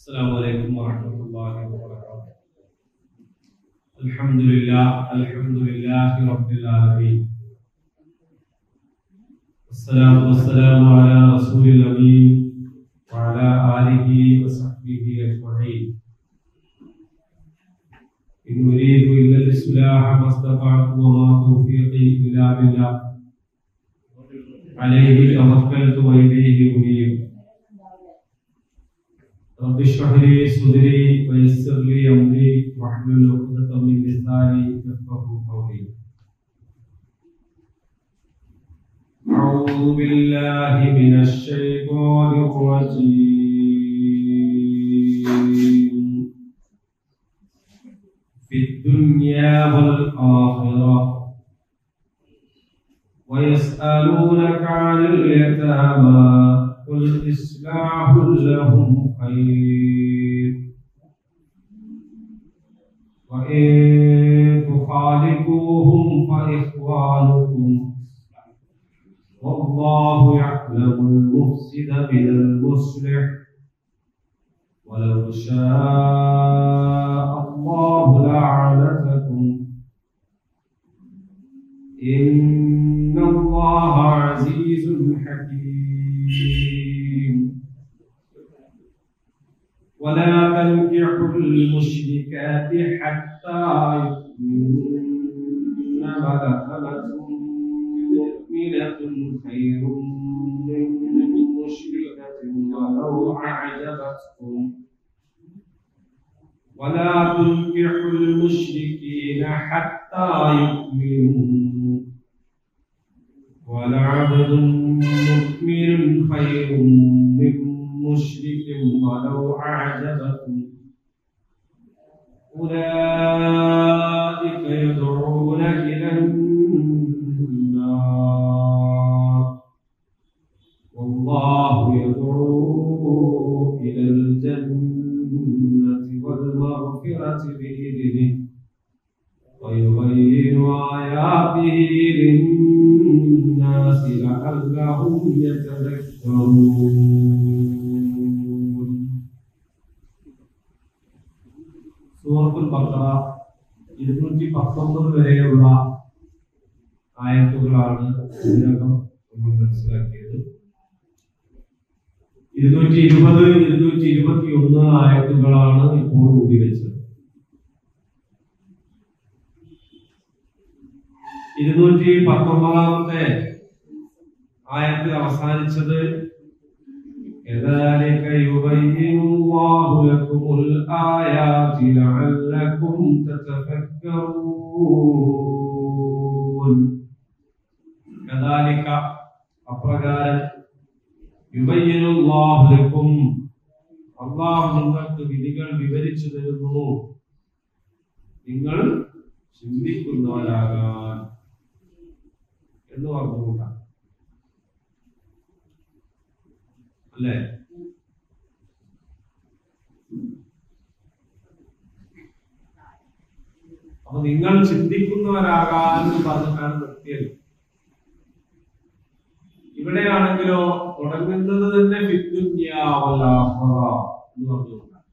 السلام عليكم ورحمة الله وبركاته. الحمد لله رب العالمين. الصلاة والسلام على رسول الأمين وعلى آله وصحبه أجمعين. إن أريد إلا الإصلاح ما استطعت وما توفيقي إلا بالله عليه توكلت وإليه أنيب. رب اشرح لي صدري ويسر لي أمري واحلل عقدة من لساني يفقهوا قولي. أعوذ بالله من الشيطان الرجيم. في الدنيا والآخرة ويسألونك عن اليتامى قل إصلاح لهم خير وإن تخالفوهم فإخوانكم والله يعلم المفسد من المصلح ولو شاء الله لأعنتكم إن الله عزيز حكيم. ولا تنكحوا المشركات حتى يؤمنن ولأمة مؤمنة خير من مشركة ولو أعجبتكم. ولا تنكحوا المشركين حتى يؤمنوا ولعبد مؤمن خير من مشرك ولو أعجبكم. أولئك يدعون إلى النار والله يدعو إلى الجنة والمغفرة بإذنه ويبين آياته للناس لعلهم يتذكرون. സൂറത്തുൽ ബഖറ 219 വരെയുള്ള ആയത്തുകളാണ് ഇതിനകം നമ്മൾ മനസ്സിലാക്കിയത്. 220, 221 ആയത്തുകളാണ് ഇപ്പോൾ ഉപയോഗിച്ചത്. 219 ആയത്തിൽ അവസാനിച്ചത് كذلك يبين الله لكم الآيات لعلكم تتفكرون. كذلك അപ്രകാരം يبين الله لكم അല്ലാഹു നിങ്ങൾക്ക് വിധികൾ വിവരിച്ചു തരുന്നു നിങ്ങൾ ചിന്തിക്കുന്നവരാകാൻ എന്ന് പറഞ്ഞുകൊണ്ടാണ് അല്ലേ? അപ്പൊ നിങ്ങൾ ചിന്തിക്കുന്നവരാകാൻ പറഞ്ഞിട്ടാണ് നിർത്തിയത്. ഇവിടെയാണെങ്കിലോ തുടങ്ങുന്നത് തന്നെ ഫിദ്ദുന്യാ വൽ ആഖിറ എന്ന് പറഞ്ഞുകൊണ്ടാണ്.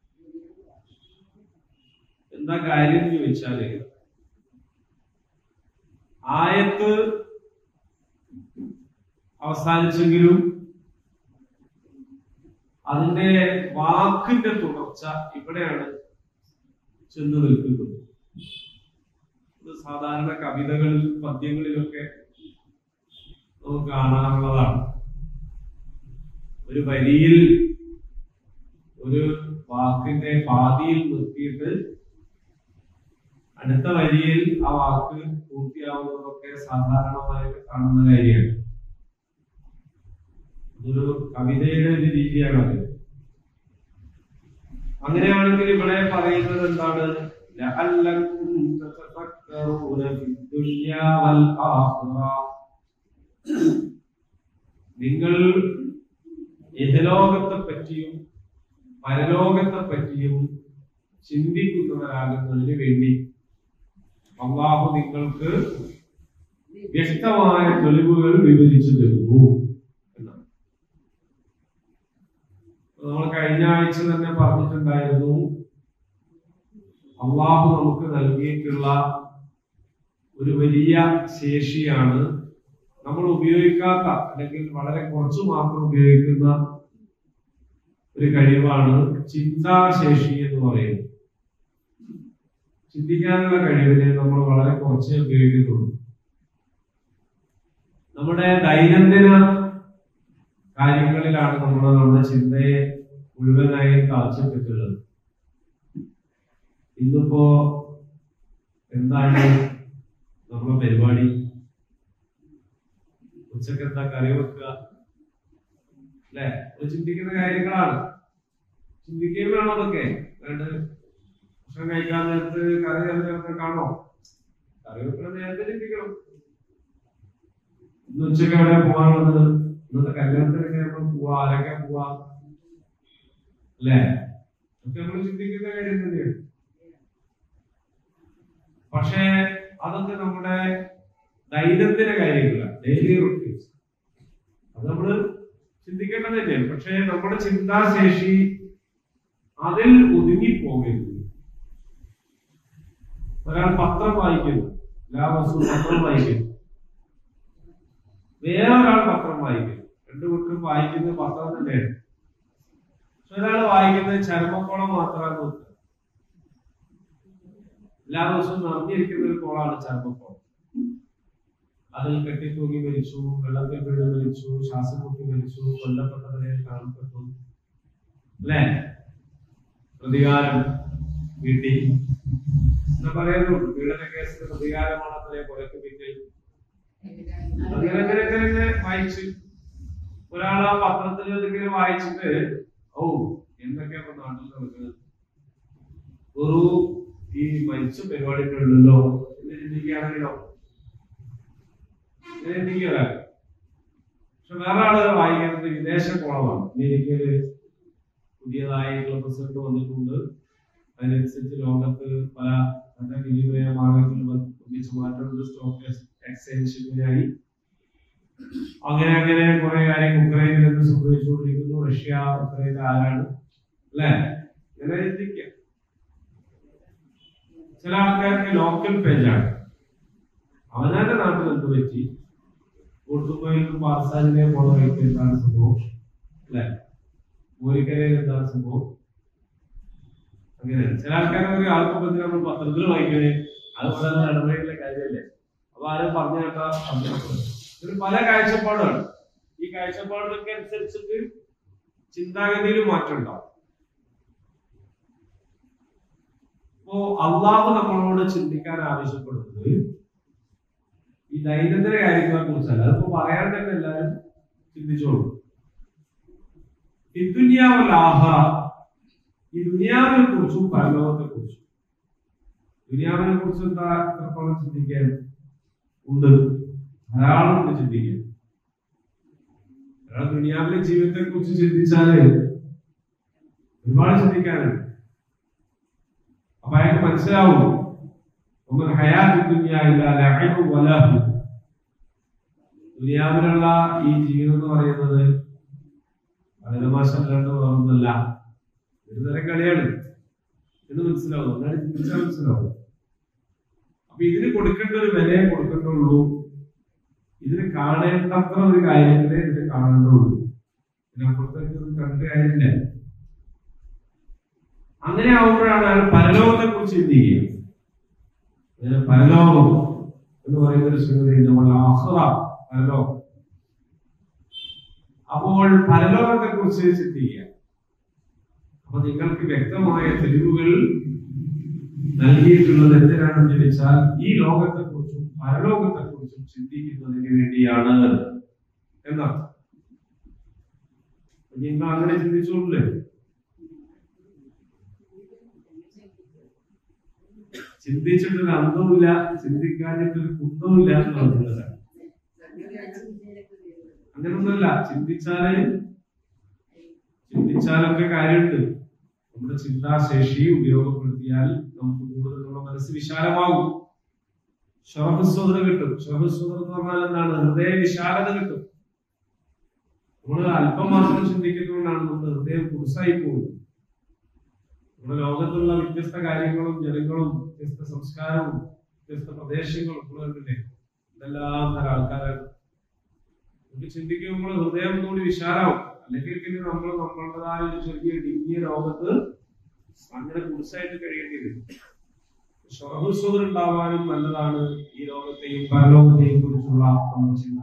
എന്താ കാര്യം എന്ന് ചോദിച്ചാല് ആയത്ത് അവസാനിച്ചെങ്കിലും അതിന്റെ വാക്കിന്റെ തുടർച്ച ഇവിടെയാണ് ചെന്ന് നിൽക്കുന്നത്. സാധാരണ കവിതകളിൽ പദ്യങ്ങളിലൊക്കെ നമുക്ക് കാണാറുള്ളതാണ്. ഒരു വരിയിൽ ഒരു വാക്കിന്റെ പാതിയിൽ നിർത്തിയിട്ട് അടുത്ത വരിയിൽ ആ വാക്ക് പൂർത്തിയാവുന്നതൊക്കെ സാധാരണമായി കാണുന്ന കാര്യമാണ്. ഒരു കവിതയുടെ ഒരു രീതിയാണത്. അങ്ങനെയാണെങ്കിൽ ഇവിടെ പറയുന്നത് എന്താണ്? നിങ്ങൾ ഇഹലോകത്തെ പറ്റിയും പരലോകത്തെ പറ്റിയും ചിന്തിക്കുന്നവരാകുന്നതിന് വേണ്ടി അല്ലാഹു നിങ്ങൾക്ക് വ്യക്തമായ തെളിവുകൾ വിവരിച്ചു തരുന്നു എന്നാണ്. നമ്മൾ കഴിഞ്ഞ കഴിഞ്ഞ ആഴ്ച തന്നെ പറഞ്ഞിട്ടുണ്ടായിരുന്നു, അള്ളാഹു നമുക്ക് നൽകിയിട്ടുള്ള ഒരു വലിയ ശേഷിയാണ്, നമ്മൾ ഉപയോഗിക്കാത്ത അല്ലെങ്കിൽ വളരെ കുറച്ചു മാത്രം ഉപയോഗിക്കുന്ന ഒരു കഴിവാണ് ചിന്താശേഷി എന്ന് പറയുന്നത്. ചിന്തിക്കാനുള്ള കഴിവിനെ നമ്മൾ വളരെ കുറച്ചേ ഉപയോഗിക്കുന്നുള്ളൂ. നമ്മുടെ ദൈനംദിന കാര്യങ്ങളിലാണ് നമ്മുടെ ചിന്തയെ മുഴുവനായി താഴ്ചപ്പെട്ടുള്ളത്. ഇന്നിപ്പോ എന്താണ് നമ്മുടെ പരിപാടി? ഉച്ചക്ക് എന്താ കറി വെക്കുക? അല്ലെ? ചിന്തിക്കുന്ന കാര്യങ്ങളാണ്. ചിന്തിക്കുകയും വേണം. അതൊക്കെ ഭക്ഷണം കഴിക്കാൻ നേരത്ത് കറി ഒക്കെ കാണോ? കറി വെക്കണ നേരത്തെ ചിന്തിക്കണം. ഇന്ന് ഉച്ചക്ക് എവിടെ പോകാനുള്ളത്? ഇന്നത്തെ കല്യാണത്തിനൊക്കെ നമ്മൾ പോവാ, ആരൊക്കെ പോവാ, അല്ലെ? ഒക്കെ നമ്മൾ ചിന്തിക്കുന്ന കാര്യം തന്നെയാണ്. പക്ഷേ അതൊക്കെ നമ്മുടെ ദൈനംദിന കാര്യങ്ങളാണ്, ഡെയിലി റൂട്ടീൻസ്. അത് നമ്മള് ചിന്തിക്കേണ്ടത് തന്നെയാണ്. പക്ഷെ നമ്മുടെ ചിന്താശേഷി അതിൽ ഒതുങ്ങിപ്പോകരുത്. ഒരാൾ പത്രം വായിക്കുന്നു, എല്ലാ ദിവസവും പത്രം വായിക്കുന്നു, വേറൊരാൾ പത്രം വായിക്കുന്നു, രണ്ടു കൂട്ടരും വായിക്കുന്നത് പത്രം തന്നെയാണ്. പക്ഷെ ഒരാൾ വായിക്കുന്നത് ചരമക്കോളം മാത്രമാണ് നോക്കുക. എല്ലാ ദിവസവും നിറഞ്ഞിരിക്കുന്ന ഒരു കോളാണ് ചരമക്കോളം. അതിൽ കെട്ടിത്തൂങ്ങി മരിച്ചു, വെള്ളത്തിൽ വീണ് മരിച്ചു, ശ്വാസം മുട്ടി മരിച്ചു, കൊല്ലപ്പെട്ടവരെ കാണപ്പെട്ടു, അല്ലെ? പ്രതികാരം വീട്ടി എന്ന് പറയുന്നു. പീഡന കേസിന്റെ പ്രതികാരമാണ് അത്രേ കൊലക്ക് പിന്നിൽ. അങ്ങനെ വായിച്ച് ഒരാൾ ആ പത്രത്തിൽ എന്തെങ്കിലും വായിച്ചിട്ട് ഓ എന്തൊക്കെയാ നാട്ടിൽ നടക്കുന്നത്, ഒരു ഈ മരിച്ച പരിപാടികളുണ്ടല്ലോ എന്ന് ചിന്തിക്കുകയാണെങ്കിലോ ചിന്തിക്കുക. പക്ഷെ വേറെ ആളുകൾ വായിക്കുന്നത് വിദേശ കോളമാണ്. അമേരിക്കയില് പുതിയതായിട്ടുള്ള പ്രസിഡന്റ് വന്നിട്ടുണ്ട്, അതിനനുസരിച്ച് ലോകത്ത് പല വിനിമയ മാർഗങ്ങളിൽ ഒന്നിച്ച് മാറ്റമുണ്ട്, സ്റ്റോക്ക് എക്സ്ചേഞ്ചിനായി. അങ്ങനെ കുറെ കാര്യം ഉക്രൈനിൽ നിന്ന് സംഭവിച്ചുകൊണ്ടിരിക്കുന്നു. റഷ്യ ഉക്രൈനിൽ ആരാണ്, അല്ലെ? ഇങ്ങനെ ചിന്തിക്കുക. ചില ആൾക്കാർക്ക് ലോക്കൽ പേജാണ്, അവനാന്റെ നാട്ടിൽ എന്ത് പറ്റി, ഓട്ടുപോയിലും പാർസാലിനെ പോണ വഴിക്ക് എന്താണ് സംഭവം, അല്ലെ? മോരിക്കരയിൽ എന്താണ് സംഭവം, അങ്ങനെ. ചില ആൾക്കാരെ ആൾക്ക് പറ്റി നമ്മൾ പത്രത്തിൽ വായിക്കണേ, അത് വളരെ നടപടിയുള്ള കാര്യമല്ലേ. അപ്പൊ ആരും പറഞ്ഞു കേട്ടാ ഒരു പല കാഴ്ചപ്പാടാണ്. ഈ കാഴ്ചപ്പാടുകൾക്ക് അനുസരിച്ചിട്ട് ചിന്താഗതിയിൽ മാറ്റം ഉണ്ടാവും. അപ്പോ അള്ളാഹു നമ്മളോട് ചിന്തിക്കാൻ ആവശ്യപ്പെടുന്നത് ഈ ദൈനംദിന കാര്യങ്ങളെ കുറിച്ചല്ല. അതിപ്പോ പറയാൻ തന്നെ എല്ലാവരും ചിന്തിച്ചോളൂ. ഈ ദുനിയാവിനെ കുറിച്ചും പരലോകത്തെ കുറിച്ചും. ദുനിയാവിനെ കുറിച്ച് എന്താ എത്രത്തോളം ചിന്തിക്കാൻ ഉണ്ട്? ധാരാളം ഉണ്ട് ചിന്തിക്കാൻ. ഒരാൾ ദുനിയാവിലെ ജീവിതത്തെ കുറിച്ച് ചിന്തിച്ചാല് ഒരുപാട് ചിന്തിക്കാനുണ്ട്. അപ്പൊ അയാൾക്ക് മനസ്സിലാവും ദുനിയാവിലുള്ള ഈ ജീവിതം എന്ന് പറയുന്നത് വളരെ മോശമല്ലാണ്ട് വേറൊന്നല്ല, ഒരു തരം കളിയാണ് എന്ന് മനസ്സിലാവും. എന്നാലും ചിന്തിച്ചാൽ മനസ്സിലാവും. അപ്പൊ ഇതിന് കൊടുക്കേണ്ട ഒരു വിലയെ കൊടുക്കേണ്ടുള്ളൂ. ഇതിന് കാണേണ്ടത്ര ഒരു കാര്യത്തിലേ ഇതിന് കാണേണ്ടുള്ളൂ. ഇതിനപ്പുറത്തേക്ക് കണ്ട കാര്യമില്ല. അങ്ങനെ ആവുമ്പോഴാണ് അയാൾ പരലോകത്തെ കുറിച്ച് ചിന്തിക്കുക. പരലോകം എന്ന് പറയുന്ന ഒരു സംഗതി പരലോകം. അപ്പോൾ പരലോകത്തെ കുറിച്ച് ചിന്തിക്കുക. അപ്പൊ നിങ്ങൾക്ക് വ്യക്തമായ തെളിവുകൾ നൽകിയിട്ടുള്ളത് എന്തിനാണെന്ന് ചോദിച്ചാൽ ഈ ലോകത്തെ കുറിച്ചും പരലോകത്തെ കുറിച്ചും ചിന്തിക്കുന്നതിന് വേണ്ടിയാണ് എന്നർത്ഥം. നിങ്ങൾ അങ്ങനെ ചിന്തിച്ചോളൂല്ലേ? ചിന്തിച്ചിട്ടൊരു അന്തവുമില്ല, ചിന്തിക്കാഞ്ഞിട്ടൊരു കുന്തവുമില്ല എന്നുള്ളതാണ്. അങ്ങനൊന്നുമല്ല. ചിന്തിച്ചാലൊക്കെ കാര്യമുണ്ട്. നമ്മുടെ ചിന്താശേഷി ഉപയോഗപ്പെടുത്തിയാൽ നമുക്ക് കൂടുതൽ നമ്മുടെ മനസ്സ് വിശാലമാകും. ശറഫുസ്വദർ കിട്ടും. ശറഫുസ്വദർ എന്ന് പറഞ്ഞാൽ എന്താണ്? ഹൃദയ വിശാലത കിട്ടും. നമ്മൾ അല്പം മാത്രം ചിന്തിക്കുന്നതുകൊണ്ടാണ് നമ്മുടെ ഹൃദയം കുറിസായി പോകുന്നത്. നമ്മുടെ ലോകത്തുള്ള വ്യത്യസ്ത കാര്യങ്ങളും ജനങ്ങളും വ്യത്യസ്ത സംസ്കാരവും വ്യത്യസ്ത പ്രദേശങ്ങളും കണ്ടില്ലേ, ഇതെല്ലാം തരം ആൾക്കാരാണ്. നമുക്ക് ചിന്തിക്കുമ്പോൾ ഹൃദയം കൂടി വിശാലാവും. അല്ലെങ്കിൽ പിന്നെ നമ്മൾ നമ്മളുടേതായ ഒരു ചെറിയ ഡിങ്ങിയ ലോകത്ത് അങ്ങനെ കുറിസായിട്ട് കഴിയേണ്ടി വരും. സ്വഹൃസുഖം ഉണ്ടാവാനും നല്ലതാണ് ഈ ലോകത്തെയും പരലോകത്തെയും കുറിച്ചുള്ള നമ്മുടെ ചിന്ത.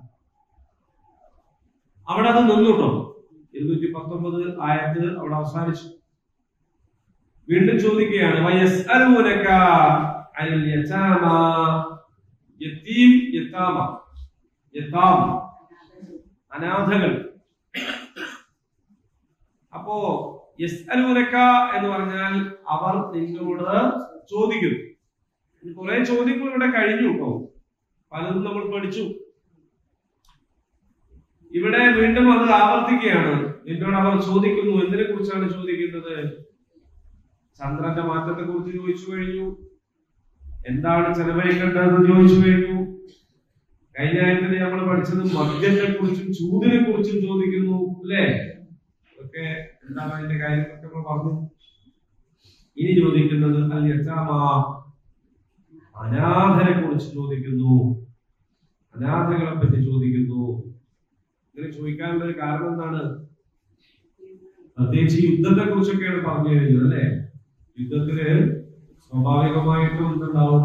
അവിടെ അത് നിന്നുട്ടോ. 219 ആയത്ത് അവിടെ അവസാനിച്ചു. വീണ്ടും ചോദിക്കുകയാണ്, അനാഥകൾ. അപ്പോ യസ്അലൂനക എന്ന് പറഞ്ഞാൽ അവർ നിങ്ങളോട് ചോദിക്കും. കുറെ ചോദ്യങ്ങൾ ഇവിടെ കഴിഞ്ഞു കേട്ടോ, പലതും നമ്മൾ പഠിച്ചു. ഇവിടെ വീണ്ടും അത് ആവർത്തിക്കുകയാണ്. നിന്നോട് അവർ ചോദിക്കുന്നു. എന്തിനെ കുറിച്ചാണ് ചോദിക്കുന്നത്? ചന്ദ്രന്റെ മാറ്റത്തെ കുറിച്ച് ചോദിച്ചു കഴിഞ്ഞു. എന്താണ് ചെലവഴിക്കേണ്ടതെന്ന് ചോദിച്ചു കഴിഞ്ഞു. കഴിഞ്ഞ ആയത്തിൽ നമ്മൾ പഠിച്ചത് മദ്യത്തെ കുറിച്ചും ചൂതിനെ കുറിച്ചും ചോദിക്കുന്നു അല്ലേ? അതൊക്കെ എന്താണ് അതിന്റെ കാര്യങ്ങളൊക്കെ നമ്മൾ പറഞ്ഞു. ഇനി ചോദിക്കുന്നത് അനാഥരെ കുറിച്ച് ചോദിക്കുന്നു. അനാഥകളെ പറ്റി ചോദിക്കുന്നു. ഇങ്ങനെ ചോദിക്കാനുള്ള ഒരു കാരണം എന്താണ്? പ്രത്യേകിച്ച് യുദ്ധത്തെ കുറിച്ചൊക്കെയാണ് പറഞ്ഞു കഴിഞ്ഞത് അല്ലെ? യുദ്ധത്തില് സ്വാഭാവികമായിട്ടും എന്തുണ്ടാവും?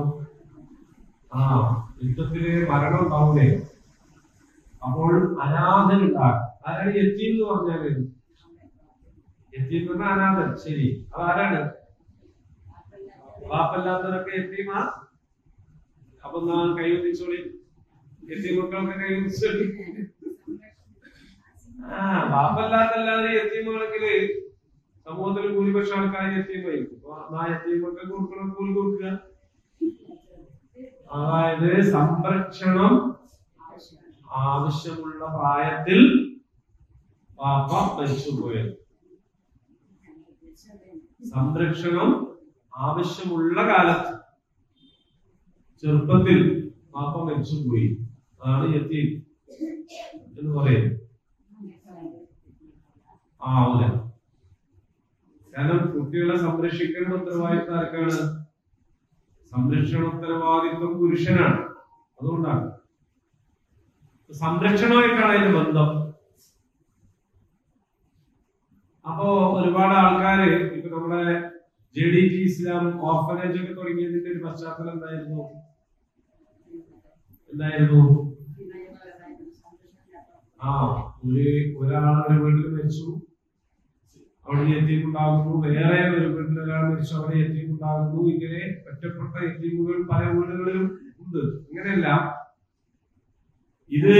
യുദ്ധത്തില് മരണം ഉണ്ടാവൂലേ? അപ്പോൾ അനാഥനുണ്ടാകും. ആരാണ് യത്തീം എന്ന് പറഞ്ഞാല്? യത്തീം എന്ന് പറഞ്ഞാൽ അനാഥൻ. ശരി, അത് ആരാണ്? വാപ്പല്ലാത്തവരൊക്കെ യത്തീമാ? അപ്പൊ കൈവത്തിച്ചോളി, യത്തീം മക്കളൊക്കെ കൈവത്തിച്ചോളി. വാപ്പല്ലാത്തല്ലാതെ യത്തീമാണെങ്കില് സമൂഹത്തിൽ ഭൂരിപക്ഷം ആൾക്കാർ യത്തീമായിരിക്കും. യത്തീം മക്കൾക്ക് കൊടുക്കണം, കൂലി കൊടുക്കുക. അതായത് സംരക്ഷണം ആവശ്യമുള്ള പ്രായത്തിൽ വാപ്പ മരിച്ചുപോയത്. സംരക്ഷണം ആവശ്യമുള്ള കാലത്ത് ചെറുപ്പത്തിൽ വാപ്പ മരിച്ചുപോയി, അതാണ് യത്തീം എന്ന് പറയുന്നത്. ആവൂല. കാരണം കുട്ടികളെ സംരക്ഷിക്കേണ്ട ഉത്തരവാദിത്വം ആർക്കാണ്? സംരക്ഷണ ഉത്തരവാദിത്വം പുരുഷനാണ്. അതുകൊണ്ടാണ് സംരക്ഷണമായിട്ടാണ് അതിന്റെ ബന്ധം. അപ്പോ ഒരുപാട് ആൾക്കാര് ഇപ്പൊ നമ്മുടെ JDT ഇസ്ലാം ഓർഫനേജ് ഒക്കെ തുടങ്ങിയതിന്റെ ഒരു പശ്ചാത്തലം എന്തായിരുന്നു? ഒരാളുടെ വീട്ടിൽ മരിച്ചു, അവിടെ യത്തീമുണ്ടാകുന്നു. വേറെ ഒരു വീട്ടിൽ ഒരാൾ മരിച്ചു, അവിടെ യത്തീമുണ്ടാകുന്നു. ഇങ്ങനെ ഒറ്റപ്പെട്ട യത്തീമുകൾ പല വീടുകളിലും ഉണ്ട്. ഇങ്ങനെയല്ല, ഇത്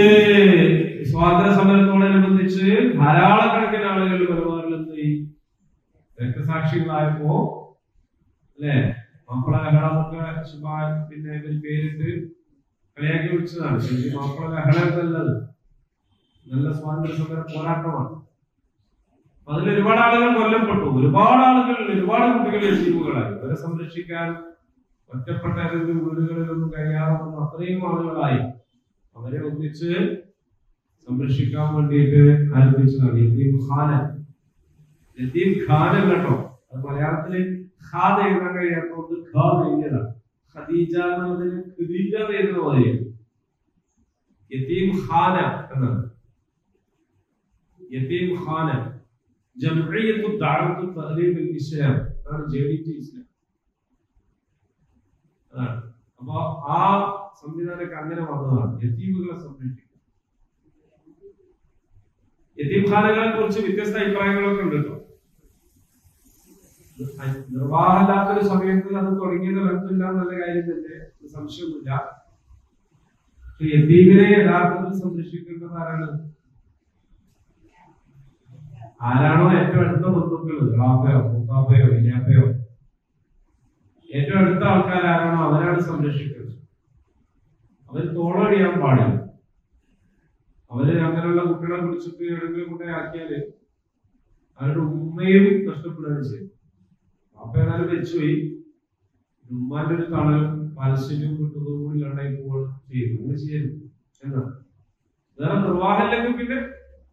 സ്വാതന്ത്ര്യ സമരത്തോടനുബന്ധിച്ച് ധാരാളക്കണക്കിന് ആളുകൾ മലബാറിൽ രക്തസാക്ഷികളായപ്പോ അല്ലെ, മാപ്പിള ലഹളമൊക്കെ പിന്നെ ഇവർ പേരിട്ട് കളിയാക്കി വിളിച്ചതാണ്. ശരി, മാപ്പിള ലഹള നല്ലത് നല്ല സ്വാതന്ത്ര്യ സമര പോരാട്ടമാണ്. അതിൽ ഒരുപാട് ആളുകൾ കൊല്ലപ്പെട്ടു. ഒരുപാട് കുട്ടികൾ യത്തീമുകളായി. അവരെ സംരക്ഷിക്കാൻ ഒറ്റപ്പെട്ട ഏതെങ്കിലും വീടുകളിലൊന്നും കഴിയാതെ വന്ന അത്രയും ആളുകളായി. അവരെ ഒന്നിച്ച് സംരക്ഷിക്കാൻ വേണ്ടിയിട്ട് ആരംഭിച്ചതാണ് യത്തീം ഖാന. യത്തീം ഖാന കേട്ടോ, അത് മലയാളത്തില് ഖാദ് എഴുതാൻ കഴിയാത്തതുകൊണ്ട് ഖാദ് എഴുതിയതാണ്. ഖദീജ എന്നതിന് ഖദീജ എഴുതുന്ന മാതിരിയാണ്. യത്തീം ഖാന എന്നാണ്. യത്തീം ഖാന ജംഇയ്യത്തു ദഅവത്തു തഅലീം ഇസ്ലാം ആണ് JDT ഇസ്ലാം. അപ്പൊ ആ സംവിധാനമൊക്കെ അങ്ങനെ വന്നതാണ്, യത്തീമുകളെ സംരക്ഷിക്കുക. യത്തീംഖാനകളെ കുറിച്ച് വ്യത്യസ്ത അഭിപ്രായങ്ങളൊക്കെ ഉണ്ട് കേട്ടോ. നിർവാഹമില്ലാത്തൊരു സമയത്ത് അത് തുടങ്ങിയത് ബന്ധമില്ല എന്നുള്ള കാര്യം തന്നെ സംശയമൊന്നുമില്ല. പക്ഷെ യത്തീമിനെ യഥാർത്ഥത്തിൽ സംരക്ഷിക്കേണ്ടത് ആരാണോ ഏറ്റവും അടുത്ത ബന്ധുക്കൾ, റാപ്പയോ മൂത്താപ്പയോ ഇല്ലാപ്പയോ, ഏറ്റവും അടുത്ത ആൾക്കാരാണോ അവരാണ് സംരക്ഷിക്കുന്നത്. അവർ തോളടിയാൻ പാടില്ല. അവര് അങ്ങനെയുള്ള കുട്ടികളെ പിടിച്ചിട്ട് എവിടെയെങ്കിലും കൊണ്ടേ ആക്കിയാല് അവരുടെ ഉമ്മയും നഷ്ടപ്പെടുകയാണ് ചെയ്യും. അപ്പൊ ഏതായാലും വെച്ചുപോയി, ഉമ്മാന്റെ ഒരു തണലും പരസ്യവും കിട്ടുന്നതും കൂടി ഇല്ലാണ്ടായി ചെയ്തു. അങ്ങനെ ചെയ്യരുത് എന്നാണ്. വേറെ നിർവാഹമില്ലെങ്കിൽ പിന്നെ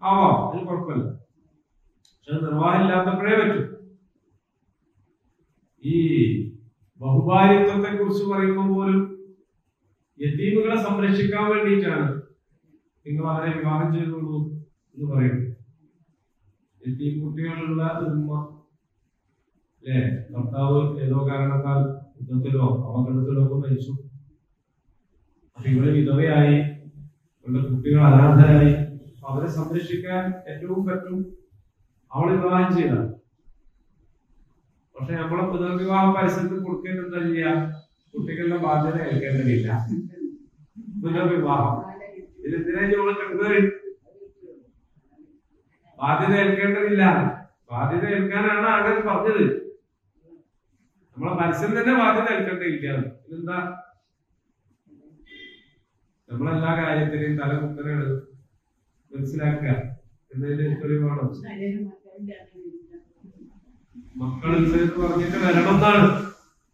ആവാം, അതിന് കുഴപ്പമില്ല. പക്ഷെ നിർവാഹം ഇല്ലാത്തപ്പോഴേ പറ്റും. ഈ ബഹുഭാര്യത്വത്തെ കുറിച്ച് പറയുമ്പോൾ പോലും യതീമുകളെ സംരക്ഷിക്കാൻ വേണ്ടിയിട്ടാണ് നിങ്ങൾ അവരെ വിവാഹം ചെയ്തോളൂ എന്ന് പറയുന്നത്. യതീം കുട്ടികളുള്ള ഉമ്മ അല്ലെ, ഭർത്താവ് ഏതോ കാരണത്താൽ യുദ്ധത്തിലോ അപകടത്തിലോ ഒക്കെ മരിച്ചു. അപ്പൊ ഇവള് വിധവയായി, ഇവളുടെ കുട്ടികൾ അനാഥരായി. അവരെ സംരക്ഷിക്കാൻ ഏറ്റവും പറ്റും അവള് വിവാഹം ചെയ്താൽ. പക്ഷെ നമ്മളെ പുനർവിവാഹ പരിസരത്ത് കൊടുക്കേണ്ടത് എന്താ ചെയ്യാ? കുട്ടികളുടെ ബാധ്യത ഏൽക്കേണ്ടതില്ല. പുനർവിവാഹം ഇതിനെതിരെ ബാധ്യത ഏൽക്കേണ്ടതില്ല. ബാധ്യത ഏൽക്കാനാണ് അങ്ങനെ പറഞ്ഞത്. നമ്മളെ മനസ്സിൽ തന്നെ ബാധ്യത ഏൽക്കേണ്ടതില്ല. ഇതെന്താ? നമ്മളെല്ലാ കാര്യത്തിനെയും തലമുത്തനാണ് മനസ്സിലാക്കുക എന്നതിന്റെ ഒരു വേണം. മക്കളുണ്ട് എന്ന് പറഞ്ഞിട്ട് വരണം എന്നാണ്.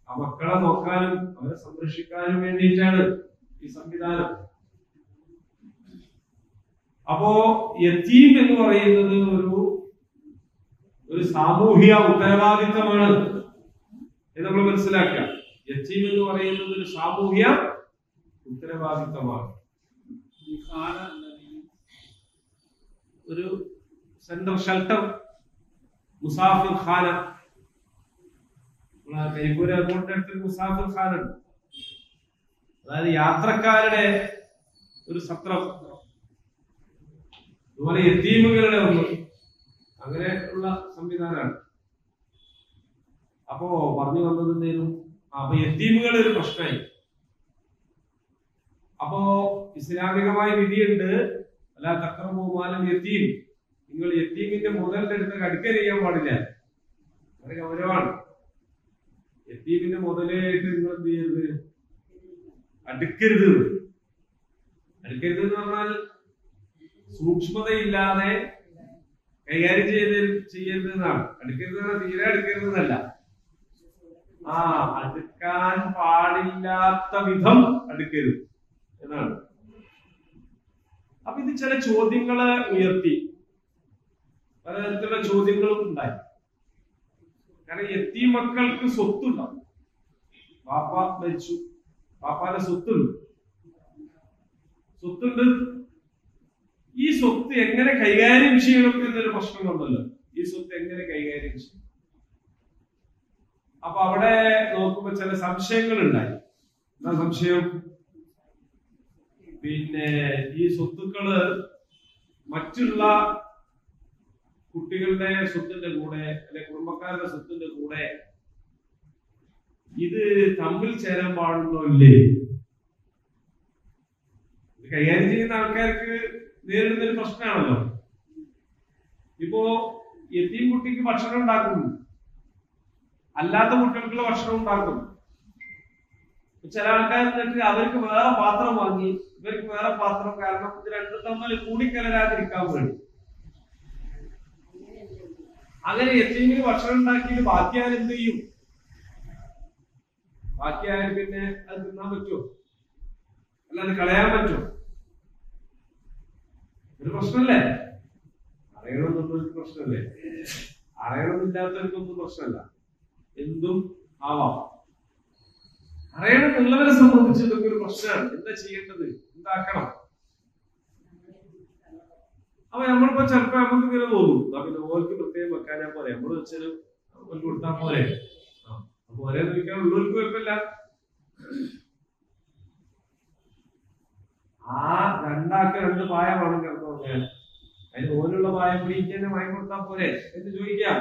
ആ മക്കളെ നോക്കാനും അവരെ സംരക്ഷിക്കാനും വേണ്ടിയിട്ടാണ് ഈ സംവിധാനം. അപ്പോ യതീം എന്ന് പറയുന്നത് ഒരു സാമൂഹിക ഉത്തരവാദിത്തമാണ് എന്ന് നമ്മൾ മനസ്സിലാക്കുക. യതീം എന്ന് പറയുന്നത് ഒരു സാമൂഹിക ഉത്തരവാദിത്തമാണ്. ഒരു സെന്റർ ഷെൽട്ടർ, മുസാഫിർ ഖാന, കരിപ്പൂർ എയർപോർട്ടിന്റെ അടുത്ത് മുസാഫിർ ഖാന ഉണ്ട്. അതായത് യാത്രക്കാരുടെ ഒരു സത്രം, അതുപോലെ യതീമുകളുടെ ഒന്ന്, അങ്ങനെ ഉള്ള സംവിധാനമാണ്. അപ്പോ പറഞ്ഞു വന്നത് എന്തേലും, അപ്പൊ യതീമുകൾ ഒരു പ്രശ്നമായി. അപ്പോ ഇസ്ലാമികമായ വിധിയുണ്ട്, അല്ല തഖറബുമാലൽ യതീം, നിങ്ങൾ യതീമിന്റെ മുതലിന്റെ അടുത്ത് അടുക്കൽ ചെയ്യാൻ പാടില്ല. അത് ഗൗരവമാണ്. യതീമിന്റെ മുതലായിട്ട് നിങ്ങൾ എന്ത് ചെയ്യരുത്? അടുക്കരുത്. അടുക്കരുത് എന്ന് പറഞ്ഞാൽ സൂക്ഷ്മതയില്ലാതെ കൈകാര്യം ചെയ്യരുത് എന്നാണ്. അടുക്കരുത് തീരെ അടുക്കരുത് എന്നല്ല, അടുക്കാൻ പാടില്ലാത്ത വിധം അടുക്കരുത് എന്നാണ്. അപ്പൊ ഇത് ചില ചോദ്യങ്ങളെ ഉയർത്തി, പലതരത്തിലുള്ള ചോദ്യങ്ങളും ഉണ്ടായി. കാരണം യതീം മക്കൾക്ക് സ്വത്തുണ്ടാവും. പാപ്പ മരിച്ചു, പാപ്പാന്റെ സ്വത്തുണ്ട്. ഈ സ്വത്ത് എങ്ങനെ കൈകാര്യം ചെയ്യണം എന്നൊരു പ്രശ്നം വന്നല്ലോ. ഈ സ്വത്ത് എങ്ങനെ കൈകാര്യം ചെയ്യും? അപ്പൊ അവിടെ നോക്കുമ്പോ ചില സംശയങ്ങൾ ഉണ്ടായി. എന്താ സംശയം? പിന്നെ ഈ സ്വത്തുക്കള് മറ്റുള്ള കുട്ടികളുടെ സ്വത്തിന്റെ കൂടെ അല്ലെ കുടുംബക്കാരുടെ സ്വത്തിന്റെ കൂടെ ഇത് തമ്മിൽ ചേരാൻ പാടുണ്ടോ ഇല്ലേ? ഇത് കൈകാര്യം ചെയ്യുന്ന ആൾക്കാർക്ക് നേരിടുന്ന ഒരു പ്രശ്നമാണല്ലോ. ഇപ്പോ യതീം കുട്ടിക്ക് ഭക്ഷണം ഉണ്ടാക്കുന്നു, അല്ലാത്ത കുട്ടികൾക്കുള്ള ഭക്ഷണം ഉണ്ടാക്കും. ചില ആൾക്കാർ എന്നിട്ട് അവർക്ക് വേറെ പാത്രം വാങ്ങി, ഇവർക്ക് വേറെ പാത്രം. കാരണം ഇത് രണ്ടും തമ്മിൽ കൂടിക്കലരാതിരിക്കാൻ വേണ്ടി. അങ്ങനെ യതീമിന് ഭക്ഷണം ഉണ്ടാക്കിയിട്ട് ബാക്കിയാൽ എന്ത് ചെയ്യും? ബാക്കിയായാലും പിന്നെ അത് തിന്നാൻ പറ്റുമോ? അല്ലാതെ കളയാൻ പറ്റുമോ? ഒരു പ്രശ്നമല്ലേ? അറിയണമെന്നുള്ളവർക്ക് പ്രശ്നമല്ലേ? അറിയണമെന്നില്ലാത്തവർക്കൊന്നും പ്രശ്നമല്ല, എന്തും ആവാം. അറിയണമെന്നുള്ളവരെ സംബന്ധിച്ച് ഇതൊക്കെ ഒരു പ്രശ്നമാണ്. എന്താ ചെയ്യേണ്ടത്? എന്താക്കണം? അപ്പൊ നമ്മളിപ്പോ ചിലപ്പോ നമുക്ക് ഇങ്ങനെ തോന്നും, പിന്നെ ഓർക്ക് പ്രത്യേകം വെക്കാനാ പോലെ നമ്മള് വെച്ചാലും ഓർക്ക് കൊടുത്താൽ പോലെ. അപ്പൊ ഒരേ നോക്കാൻ ഉള്ളവർക്ക് കുഴപ്പമില്ല. ആ രണ്ടാൾക്ക് രണ്ട് പായ വേണം കിടന്നുറങ്ങാൻ. അതിന് ഓലുള്ള പായ പിടിക്ക് തന്നെ വാങ്ങി കൊടുത്താൽ പോരെ എന്ന് ചോദിക്കാം.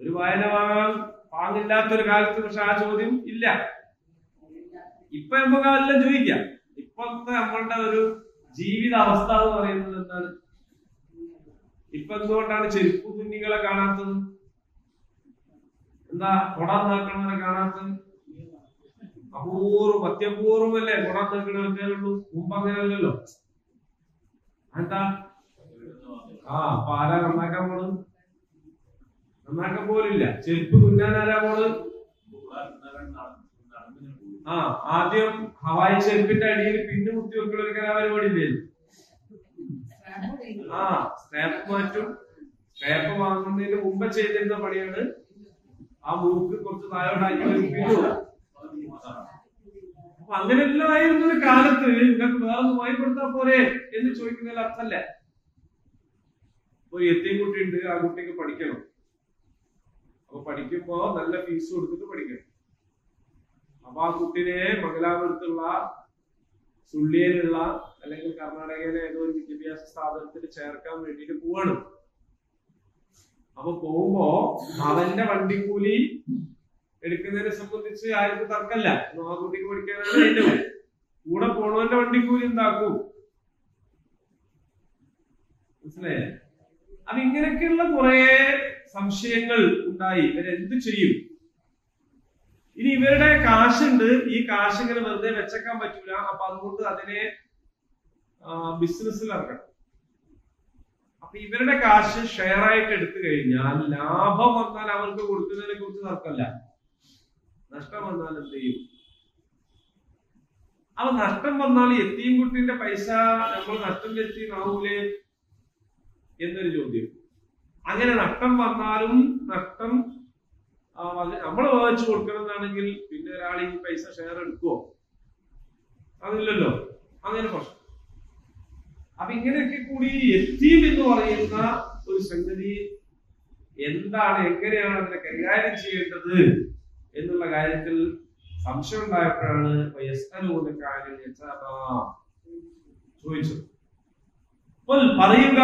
ഒരു വായന വാങ്ങാൻ പാങ്ങില്ലാത്തൊരു കാലത്ത് പക്ഷെ ആ ചോദ്യം ഇല്ല. ഇപ്പൊ നമുക്ക് അതെല്ലാം ചോദിക്കാം. ഇപ്പോഴത്തെ നമ്മളുടെ ഒരു ജീവിത അവസ്ഥ എന്ന് പറയുന്നത് എന്താണ്? ഇപ്പൊ എന്തുകൊണ്ടാണ് ചെരുപ്പ് കുഞ്ഞികളെ കാണാത്തത്? എന്താ കൊടാന്നാക്കണവരെ കാണാത്തത്? അത്യപൂർവമല്ലേ കൊടാന്നാക്കണവരുള്ളൂ. മുമ്പ് അങ്ങനെയല്ലല്ലോ. എന്താ? അപ്പൊ ആരാ നന്നാക്കാൻ പോണത്? നന്നാക്കാൻ പോലില്ല. ചെരുപ്പ് തുന്നാൻ ആരാ പോണത്? ആദ്യം ഹവായി ചെരുപ്പിന്റെ അടിയിൽ പിന്നു കുത്തി വെക്കുന്ന ഒരു കലാപരിപാടി ഇല്ലായിരുന്നു. ആ സ്ക്രാപ്പ് മാറ്റും. സ്ക്രാപ്പ് വാങ്ങുന്നതിന് മുമ്പ് ചെയ്തിരുന്ന പണിയാണ് ആ മൂക്ക് കുറച്ച് താഴോട്ടാക്കി വലിപ്പിക്കും. അപ്പൊ അങ്ങനെല്ലാം ആയിരുന്ന ഒരു കാലത്ത് നിങ്ങൾക്ക് വേറൊന്ന് വാങ്ങിക്കൊടുത്താ പോരെ എന്ന് ചോദിക്കുന്നതിൽ അർത്ഥമല്ല. ഒരു എത്തിയും കുട്ടിയുണ്ട്, ആ കുട്ടിക്ക് പഠിക്കണം. അപ്പൊ പഠിക്കുമ്പോ നല്ല ഫീസ് കൊടുത്തിട്ട് പഠിക്കണം. അപ്പൊ ആ കുട്ടിനെ മംഗലാപുരത്തുള്ള സുള്ളിയിലുള്ള അല്ലെങ്കിൽ കർണാടകയിലെ ഏതോ ഒരു വിദ്യാഭ്യാസ സ്ഥാപനത്തിൽ ചേർക്കാൻ വേണ്ടിയിട്ട് പോവാണ്. അപ്പൊ പോകുമ്പോ അവന്റെ വണ്ടിക്കൂലി എടുക്കുന്നതിനെ സംബന്ധിച്ച് ആർക്കും തർക്കല്ല. ആ കുട്ടിക്ക് പഠിക്കാനാണ് അതിന്റെ കൂടെ പോണവന്റെ വണ്ടിക്കൂലി എന്താക്കും, മനസ്സിലായേ? അപ്പൊ ഇങ്ങനെയൊക്കെയുള്ള കുറെ സംശയങ്ങൾ ഉണ്ടായി. ഇവരെന്ത് ചെയ്യും? ഇനി ഇവരുടെ കാശുണ്ട്, ഈ കാശ് ഇങ്ങനെ വെറുതെ വെച്ചേക്കാൻ പറ്റൂല. അപ്പൊ അതുകൊണ്ട് അതിനെ ബിസിനസ്സിൽ ഇറക്കണം. അപ്പൊ ഇവരുടെ കാശ് ഷെയർ ആയിട്ട് എടുത്തു കഴിഞ്ഞാൽ ലാഭം വന്നാൽ അവർക്ക് കൊടുക്കുന്നതിനെ കുറിച്ച് തർക്കമല്ല. നഷ്ടം വന്നാൽ എന്ത് ചെയ്യും? അപ്പൊ നഷ്ടം വന്നാൽ എത്തിയും കുട്ടിന്റെ പൈസ നമ്മൾ നഷ്ടം വരുത്തിയാവൂലേ എന്നൊരു ചോദ്യം. അങ്ങനെ നഷ്ടം വന്നാലും നഷ്ടം നമ്മൾ വാങ്ങിച്ചു കൊടുക്കണം എന്നാണെങ്കിൽ പിന്നെ ഒരാൾ ഈ പൈസ ഷെയർ എടുക്കുവോ? അതില്ലല്ലോ. അങ്ങനെ പ്രശ്നം. അപ്പൊ ഇങ്ങനെയൊക്കെ കൂടി യതീം എന്ന് പറയുന്ന ഒരു സംഗതി എന്താണ്, എങ്ങനെയാണ് അതിനെ കൈകാര്യം ചെയ്യേണ്ടത് എന്നുള്ള കാര്യത്തിൽ സംശയം ഉണ്ടായപ്പോഴാണ് ചോദിച്ചത്. പറയുക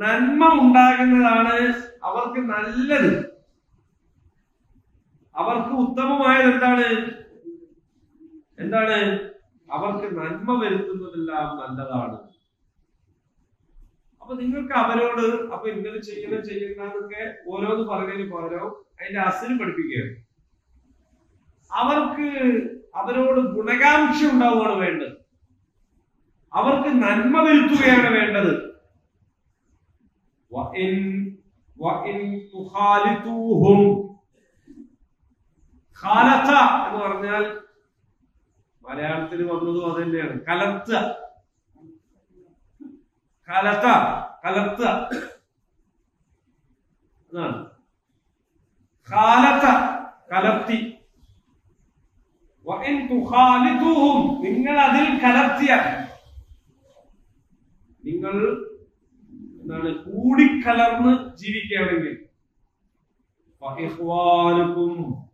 നന്മ ഉണ്ടാകുന്നതാണ് അവർക്ക് നല്ലത്. അവർക്ക് ഉത്തമമായത് എന്താണ്? അവർക്ക് നന്മ വരുത്തുന്നതെല്ലാം നല്ലതാണ്. അപ്പൊ നിങ്ങൾക്ക് അവരോട് അപ്പൊ ഇങ്ങനെ ചെയ്യണമെന്നൊക്കെ ഓരോന്ന് പറയുന്നതിന് പകരം അതിന്റെ അസിന് പഠിപ്പിക്കുകയാണ്. അവരോട് ഗുണകാംക്ഷ ഉണ്ടാവുകയാണ് വേണ്ടത്. അവർക്ക് നന്മ വരുത്തുകയാണ് വേണ്ടത്. എന്ന് പറഞ്ഞാൽ മലയാളത്തിൽ വന്നതും അത് തന്നെയാണ്. കലർത്തുക. കലർത്തി. നിങ്ങൾ അതിൽ കലർത്തിയാൽ, നിങ്ങൾ എന്താണ് കൂടിക്കലർന്ന് ജീവിക്കുകയാണെങ്കിൽ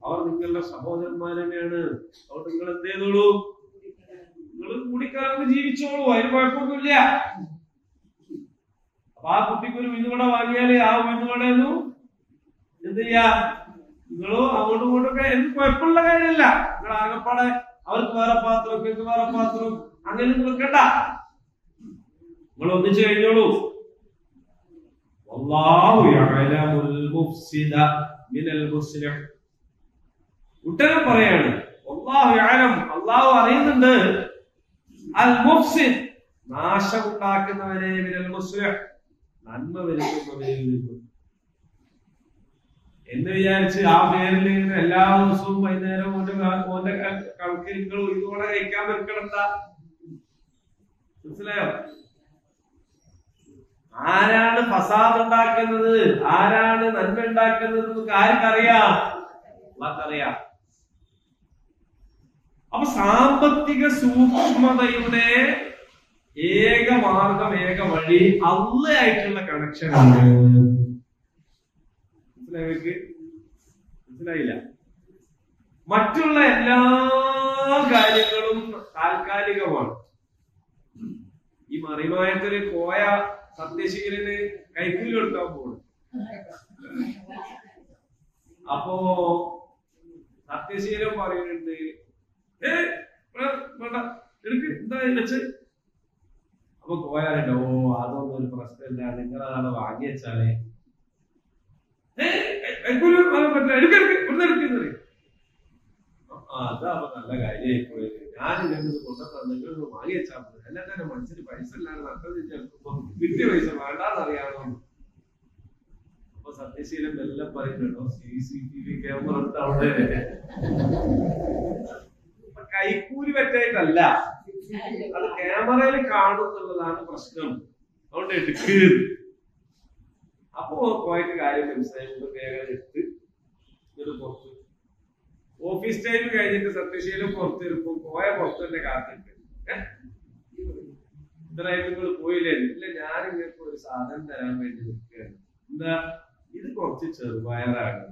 അവർ നിങ്ങളുടെ സഹോദരന്മാർ തന്നെയാണ്. അവർ നിങ്ങൾ എന്ത് ചെയ്തോളൂ? നിങ്ങൾ കൂടിക്കലർന്ന് ജീവിച്ചോളൂ, അതിന് കുഴപ്പമൊന്നുമില്ല. അപ്പൊ ആ കുട്ടിക്ക് ഒരു ഉഴുന്നുവട വാങ്ങിയാല് ആ ഉഴുന്നുവടയൊന്നും എന്ത് ചെയ്യാ? നിങ്ങളോ അങ്ങോട്ടും ഇങ്ങോട്ടൊക്കെ എന്ത് കുഴപ്പമുള്ള കാര്യമല്ല. നിങ്ങൾ ആകപ്പാടെ അവർക്ക് വേറെ പാത്രം, നിങ്ങൾക്ക് വേറെ പാത്രം, അങ്ങനെ നിൽക്കണ്ട. നിങ്ങൾ ഒന്നിച്ചു കഴിഞ്ഞോളൂ. ഉത്തരം പറയാണ്, അള്ളാഹു അറിയുന്നുണ്ട് അൽ മുഫ്സിദ്, നാശമുണ്ടാക്കുന്നവരെ, മിനൽ മുസ്ലിഹ്, നന്മ വരുത്തുന്നവരിൽ നിന്നും. എന്ന് വിചാരിച്ച് ആ പേരിൽ ഇങ്ങനെ എല്ലാ ദിവസവും വൈകുന്നേരം ഓന്റെ കണക്കിൽ നിങ്ങൾ ഇതുപോലെ കഴിക്കാൻ വെക്കണണ്ട. മനസ്സിലായോ? ആരാണ് ഫസാദ് ഉണ്ടാക്കുന്നത്, ആരാണ് നന്മ ഉണ്ടാക്കുന്നത് എന്നൊക്കെ ആർക്കറിയാം? അള്ളാഹ്ക്കറിയാം. അപ്പൊ സാമ്പത്തിക സൂക്ഷ്മതയുടെ ഏക മാർഗം, ഏക വഴി അള്ളായിട്ടുള്ള കണക്ഷൻ ആണ്. മനസ്സിലായില്ല? മറ്റുള്ള എല്ലാ കാര്യങ്ങളും താൽക്കാലികമാണ്. ഈ മറിമായത്തില് പോയ സത്യശീലന് കൈക്കൂലി കൊടുക്കാൻ പോകണം. അപ്പോ സത്യശീലൻ പറയുന്നുണ്ട്, വേണ്ട എടുക്ക്, എന്താ വെച്ച്. അപ്പൊ പോയാലുണ്ടോ, അതൊന്നും ഒരു പ്രശ്നമില്ല, നിങ്ങളതാണ് വാങ്ങി വെച്ചാലേ അതാവുമ്പോ നല്ല കാര്യമായി പോയത്. ഞാൻ നിങ്ങൾക്ക് കൊണ്ടുവന്ന നിങ്ങൾ വാങ്ങി വെച്ചാൽ മതി. അല്ല തന്നെ മനസ്സിന് പൈസ ഇല്ലാതെ നഷ്ടം ചേർക്കുമ്പോ കിട്ടിയ പൈസ വേണ്ടാന്നറിയാമോ? അപ്പൊ സത്യശീലൻ എല്ലാം പറയുന്നുണ്ടോ, CCTV ക്യാമറ അവിടെ കൈക്കൂലി പറ്റായിട്ടല്ല, അത് ക്യാമറയിൽ കാണുന്നുള്ളതാണ് പ്രശ്നം. അതുകൊണ്ട് എടുക്കുക. അപ്പോ പോയിട്ട് കാര്യം മനസ്സിലായിട്ട് വേഗം എടുത്ത് ഇത് പുറത്ത് ഓഫീസ് ടൈം കഴിഞ്ഞിട്ട് സത്യശീലം പുറത്തിരുമ്പോ പുറത്ത് തന്നെ കാത്തിട്ട് ഇത്രയായിട്ട് നിങ്ങൾ പോയില്ലേ? ഇല്ല, ഞാൻ ഇങ്ങൾക്ക് ഒരു സാധനം തരാൻ വേണ്ടി നിൽക്കുകയാണ്. എന്താ ഇത്? കുറച്ച് ചെറുപയറാണ്.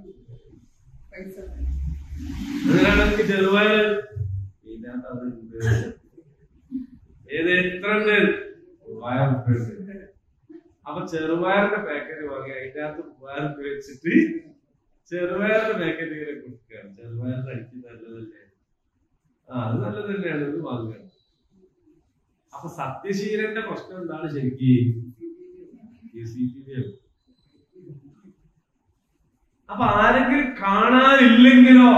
അങ്ങനെയാണ് എനിക്ക് ചെറുപയർ ഇതിനകത്ത് അതുണ്ട്. ഏത് എത്ര ഉണ്ട്? 1000 രൂപ ഉണ്ട്. അപ്പൊ ചെറുപയറിന്റെ പാക്കറ്റ് വാങ്ങി അതിന്റെ അകത്ത് 3000 രൂപ വെച്ചിട്ട് ചെറുപയറിന്റെ പാക്കറ്റ് ഇങ്ങനെ കൊടുക്കുകയാണ്. ചെറുപയറിന്റെ അടിക്ക് നല്ലതല്ലേ? അത് നല്ലത് തന്നെയാണ്, ഇത് വാങ്ങുകയാണ്. അപ്പൊ സത്യശീലന്റെ പ്രശ്നം എന്താണ് ശരിക്കും? അപ്പൊ ആരെങ്കിലും കാണാനില്ലെങ്കിലോ?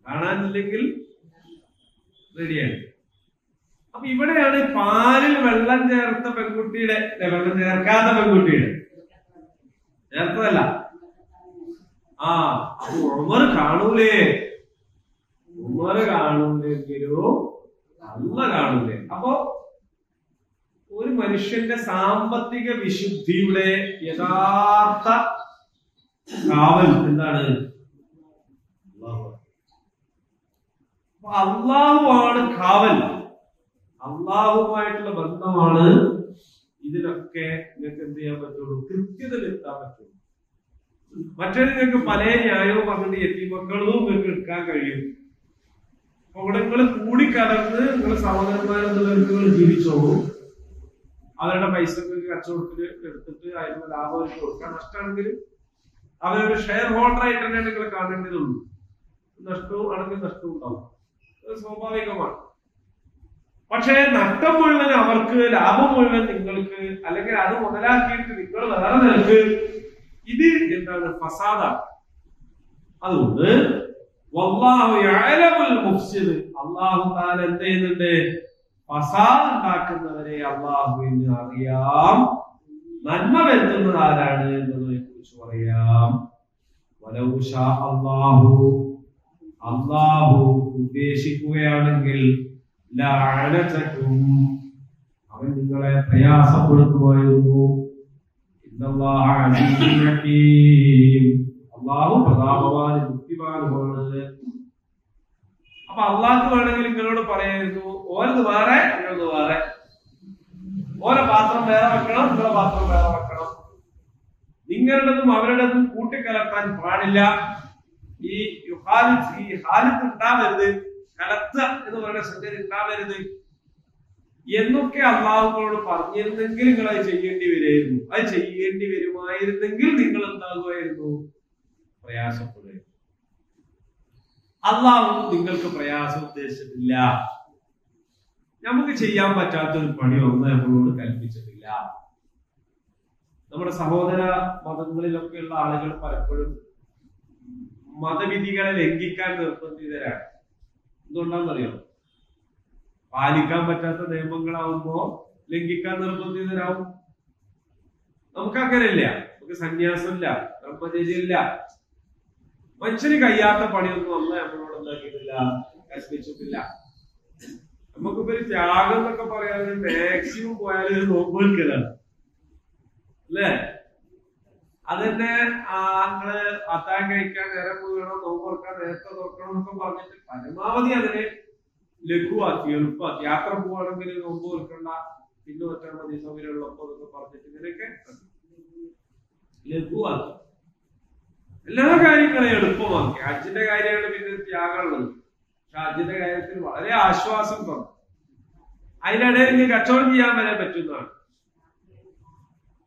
കാണാനില്ലെങ്കിൽ റെഡിയാണ്. അപ്പൊ ഇവിടെയാണ് പാലിൽ വെള്ളം ചേർത്ത പെൺകുട്ടിയുടെ, വെള്ളം ചേർക്കാത്ത പെൺകുട്ടിയുടെ, ചേർത്തതല്ല. അപ്പൊ ഉമർ കാണൂലേ? ഉമർ കാണൂലെങ്കിലോ അല്ല കാണൂലേ? അപ്പോ ഒരു മനുഷ്യന്റെ സാമ്പത്തിക വിശുദ്ധിയുടെ യഥാർത്ഥ കാവൽ എന്താണ്? അള്ളാഹുവാണ് കാവൽ. അള്ളാഹുമായിട്ടുള്ള ബന്ധമാണ് ഇതിനൊക്കെ നിങ്ങൾക്ക് എന്ത് ചെയ്യാൻ പറ്റുള്ളൂ? കൃത്യതയിലെത്താൻ പറ്റുള്ളൂ. മറ്റൊരു നിങ്ങൾക്ക് പല ന്യായവും പറഞ്ഞിട്ട് യതീമക്കളും നിങ്ങൾക്ക് എടുക്കാൻ കഴിയും. അവിടെ നിങ്ങൾ കൂടിക്കലർന്ന് നിങ്ങൾ സഹോദരന്മാരെന്നുള്ള ജീവിച്ചോളൂ. അവരുടെ പൈസ കച്ചവടത്തിന് എടുത്തിട്ട് അതിനുള്ള ലാഭം അവർക്ക് കൊടുക്കാൻ. നഷ്ടമാണെങ്കിൽ അവരൊരു ഷെയർ ഹോൾഡർ ആയിട്ട് തന്നെ നിങ്ങൾ കാണേണ്ടതുള്ളൂ. നഷ്ടവും ആണെങ്കിൽ നഷ്ടവും ഉണ്ടാവും, അത് സ്വാഭാവികമാണ്. പക്ഷേ നഷ്ടം മുഴുവൻ അവർക്ക്, ലാഭം മുഴുവൻ നിങ്ങൾക്ക്, അല്ലെങ്കിൽ അത് മുതലാക്കിയിട്ട് നിങ്ങൾ വേറെ നിലക്ക്, ഇത് എന്താണ്? ഫസാദാണ്. അതുകൊണ്ട് വല്ലാഹു യഅലമുൽ മുഫ്സിദ്, അല്ലാഹു തആല എന്ത് ചെയ്യുന്നുണ്ട്? ഫസാദ് ഉണ്ടാക്കുന്നവരെ അല്ലാഹുവിന് അറിയാം. നന്മ വരുത്തുന്നത് ആരാണ് എന്നതിനെ കുറിച്ച് പറയാം. വലൗ ശാ അല്ലാഹു, അല്ലാഹു ഉദ്ദേശിക്കുകയാണെങ്കിൽ ലഅനതകും, അവൻ നിങ്ങളെ പ്രയാസപ്പെടുത്തുമായിരുന്നു. ഇന്നല്ലാഹ അലീമുൻ ഹകീം, അല്ലാഹു പ്രതാപവാനും ബുദ്ധിമാനുമാണ്. അപ്പൊ അള്ളാഹ് വേണമെങ്കിൽ നിങ്ങളോട് പറയായിരുന്നു, ഓരത് വേറെ നിങ്ങളത് വേറെ, ഓരോ പാത്രം വേറെ വെക്കണം, നിങ്ങളുടെ പാത്രം വേറെ വെക്കണം. നിങ്ങളുടേതും അവരുടേതും കൂട്ടിക്കലർത്താൻ പാടില്ല. ഈ ഹാലിത്ത് ഉണ്ടാവരുത്, കലത്ത എന്ന് പറയുന്ന സംഗതി ഉണ്ടാവരുത് എന്നൊക്കെ അള്ളാഹുങ്ങളോട് പറഞ്ഞിരുന്നെങ്കിൽ നിങ്ങൾ അത് ചെയ്യേണ്ടി വരുമായിരുന്നു. അത് ചെയ്യേണ്ടി വരുമായിരുന്നെങ്കിൽ നിങ്ങൾ എന്താകുമായിരുന്നു? പ്രയാസപ്പെടുക. അള്ളാഹു നിങ്ങൾക്ക് പ്രയാസം ഉദ്ദേശിച്ചിട്ടില്ല. നമുക്ക് ചെയ്യാൻ പറ്റാത്ത ഒരു പണി ഒന്നും നമ്മളോട് കൽപ്പിച്ചിട്ടില്ല. നമ്മുടെ സഹോദര മതങ്ങളിലൊക്കെയുള്ള ആളുകൾ പലപ്പോഴും മതവിധികളെ ലംഘിക്കാൻ നിർബന്ധിതരാണ്. എന്തുകൊണ്ടാണെന്നറിയോ? പാലിക്കാൻ പറ്റാത്ത നിയമങ്ങളാവുമ്പോ ലംഘിക്കാൻ നിർബന്ധിതരാവും. നമുക്ക് അങ്ങനെയില്ല. നമുക്ക് സന്യാസമില്ല, ബ്രഹ്മചര്യമില്ല. മനുഷ്യന് കഴിയാത്ത പണിയൊന്നും അല്ല നമ്മളോട് എന്താക്കിയിട്ടില്ല, കൽപ്പിച്ചിട്ടില്ല. നമുക്കിപ്പോ ഒരു ത്യാഗം എന്നൊക്കെ പറയാൻ മാക്സിമം പോയാലും ഒരു നോമ്പ് എടുക്കലാണ് അല്ലേ? അതന്നെ നിങ്ങള് അത്താഴം കഴിക്കാൻ നേരം പോകണം, നോമ്പ് തുറക്കാൻ നേരത്തെ തുറക്കണം എന്നൊക്കെ പറഞ്ഞിട്ട് പരമാവധി അതിനെ ലഘുവാക്കി, എളുപ്പമാക്കി. യാത്ര പോവാണെങ്കിൽ നോമ്പ് തുറക്കണ്ട, പിന്നെ വെച്ചാൽ മതി, സൗകര്യമുള്ളപ്പോ എന്നൊക്കെ പറഞ്ഞിട്ട് ഇങ്ങനെയൊക്കെ ലഘുവാക്കി. എല്ലാ കാര്യങ്ങളെയും എളുപ്പമാക്കി. ഹജ്ജിന്റെ കാര്യമാണ് പിന്നെ ത്യാഗമുള്ളത്. പക്ഷെ ഹജ്ജിന്റെ കാര്യത്തിൽ വളരെ ആശ്വാസം തന്നു. അതിനിടയിൽ ഇനി കച്ചവടം ചെയ്യാൻ വരെ പറ്റുന്നതാണ്.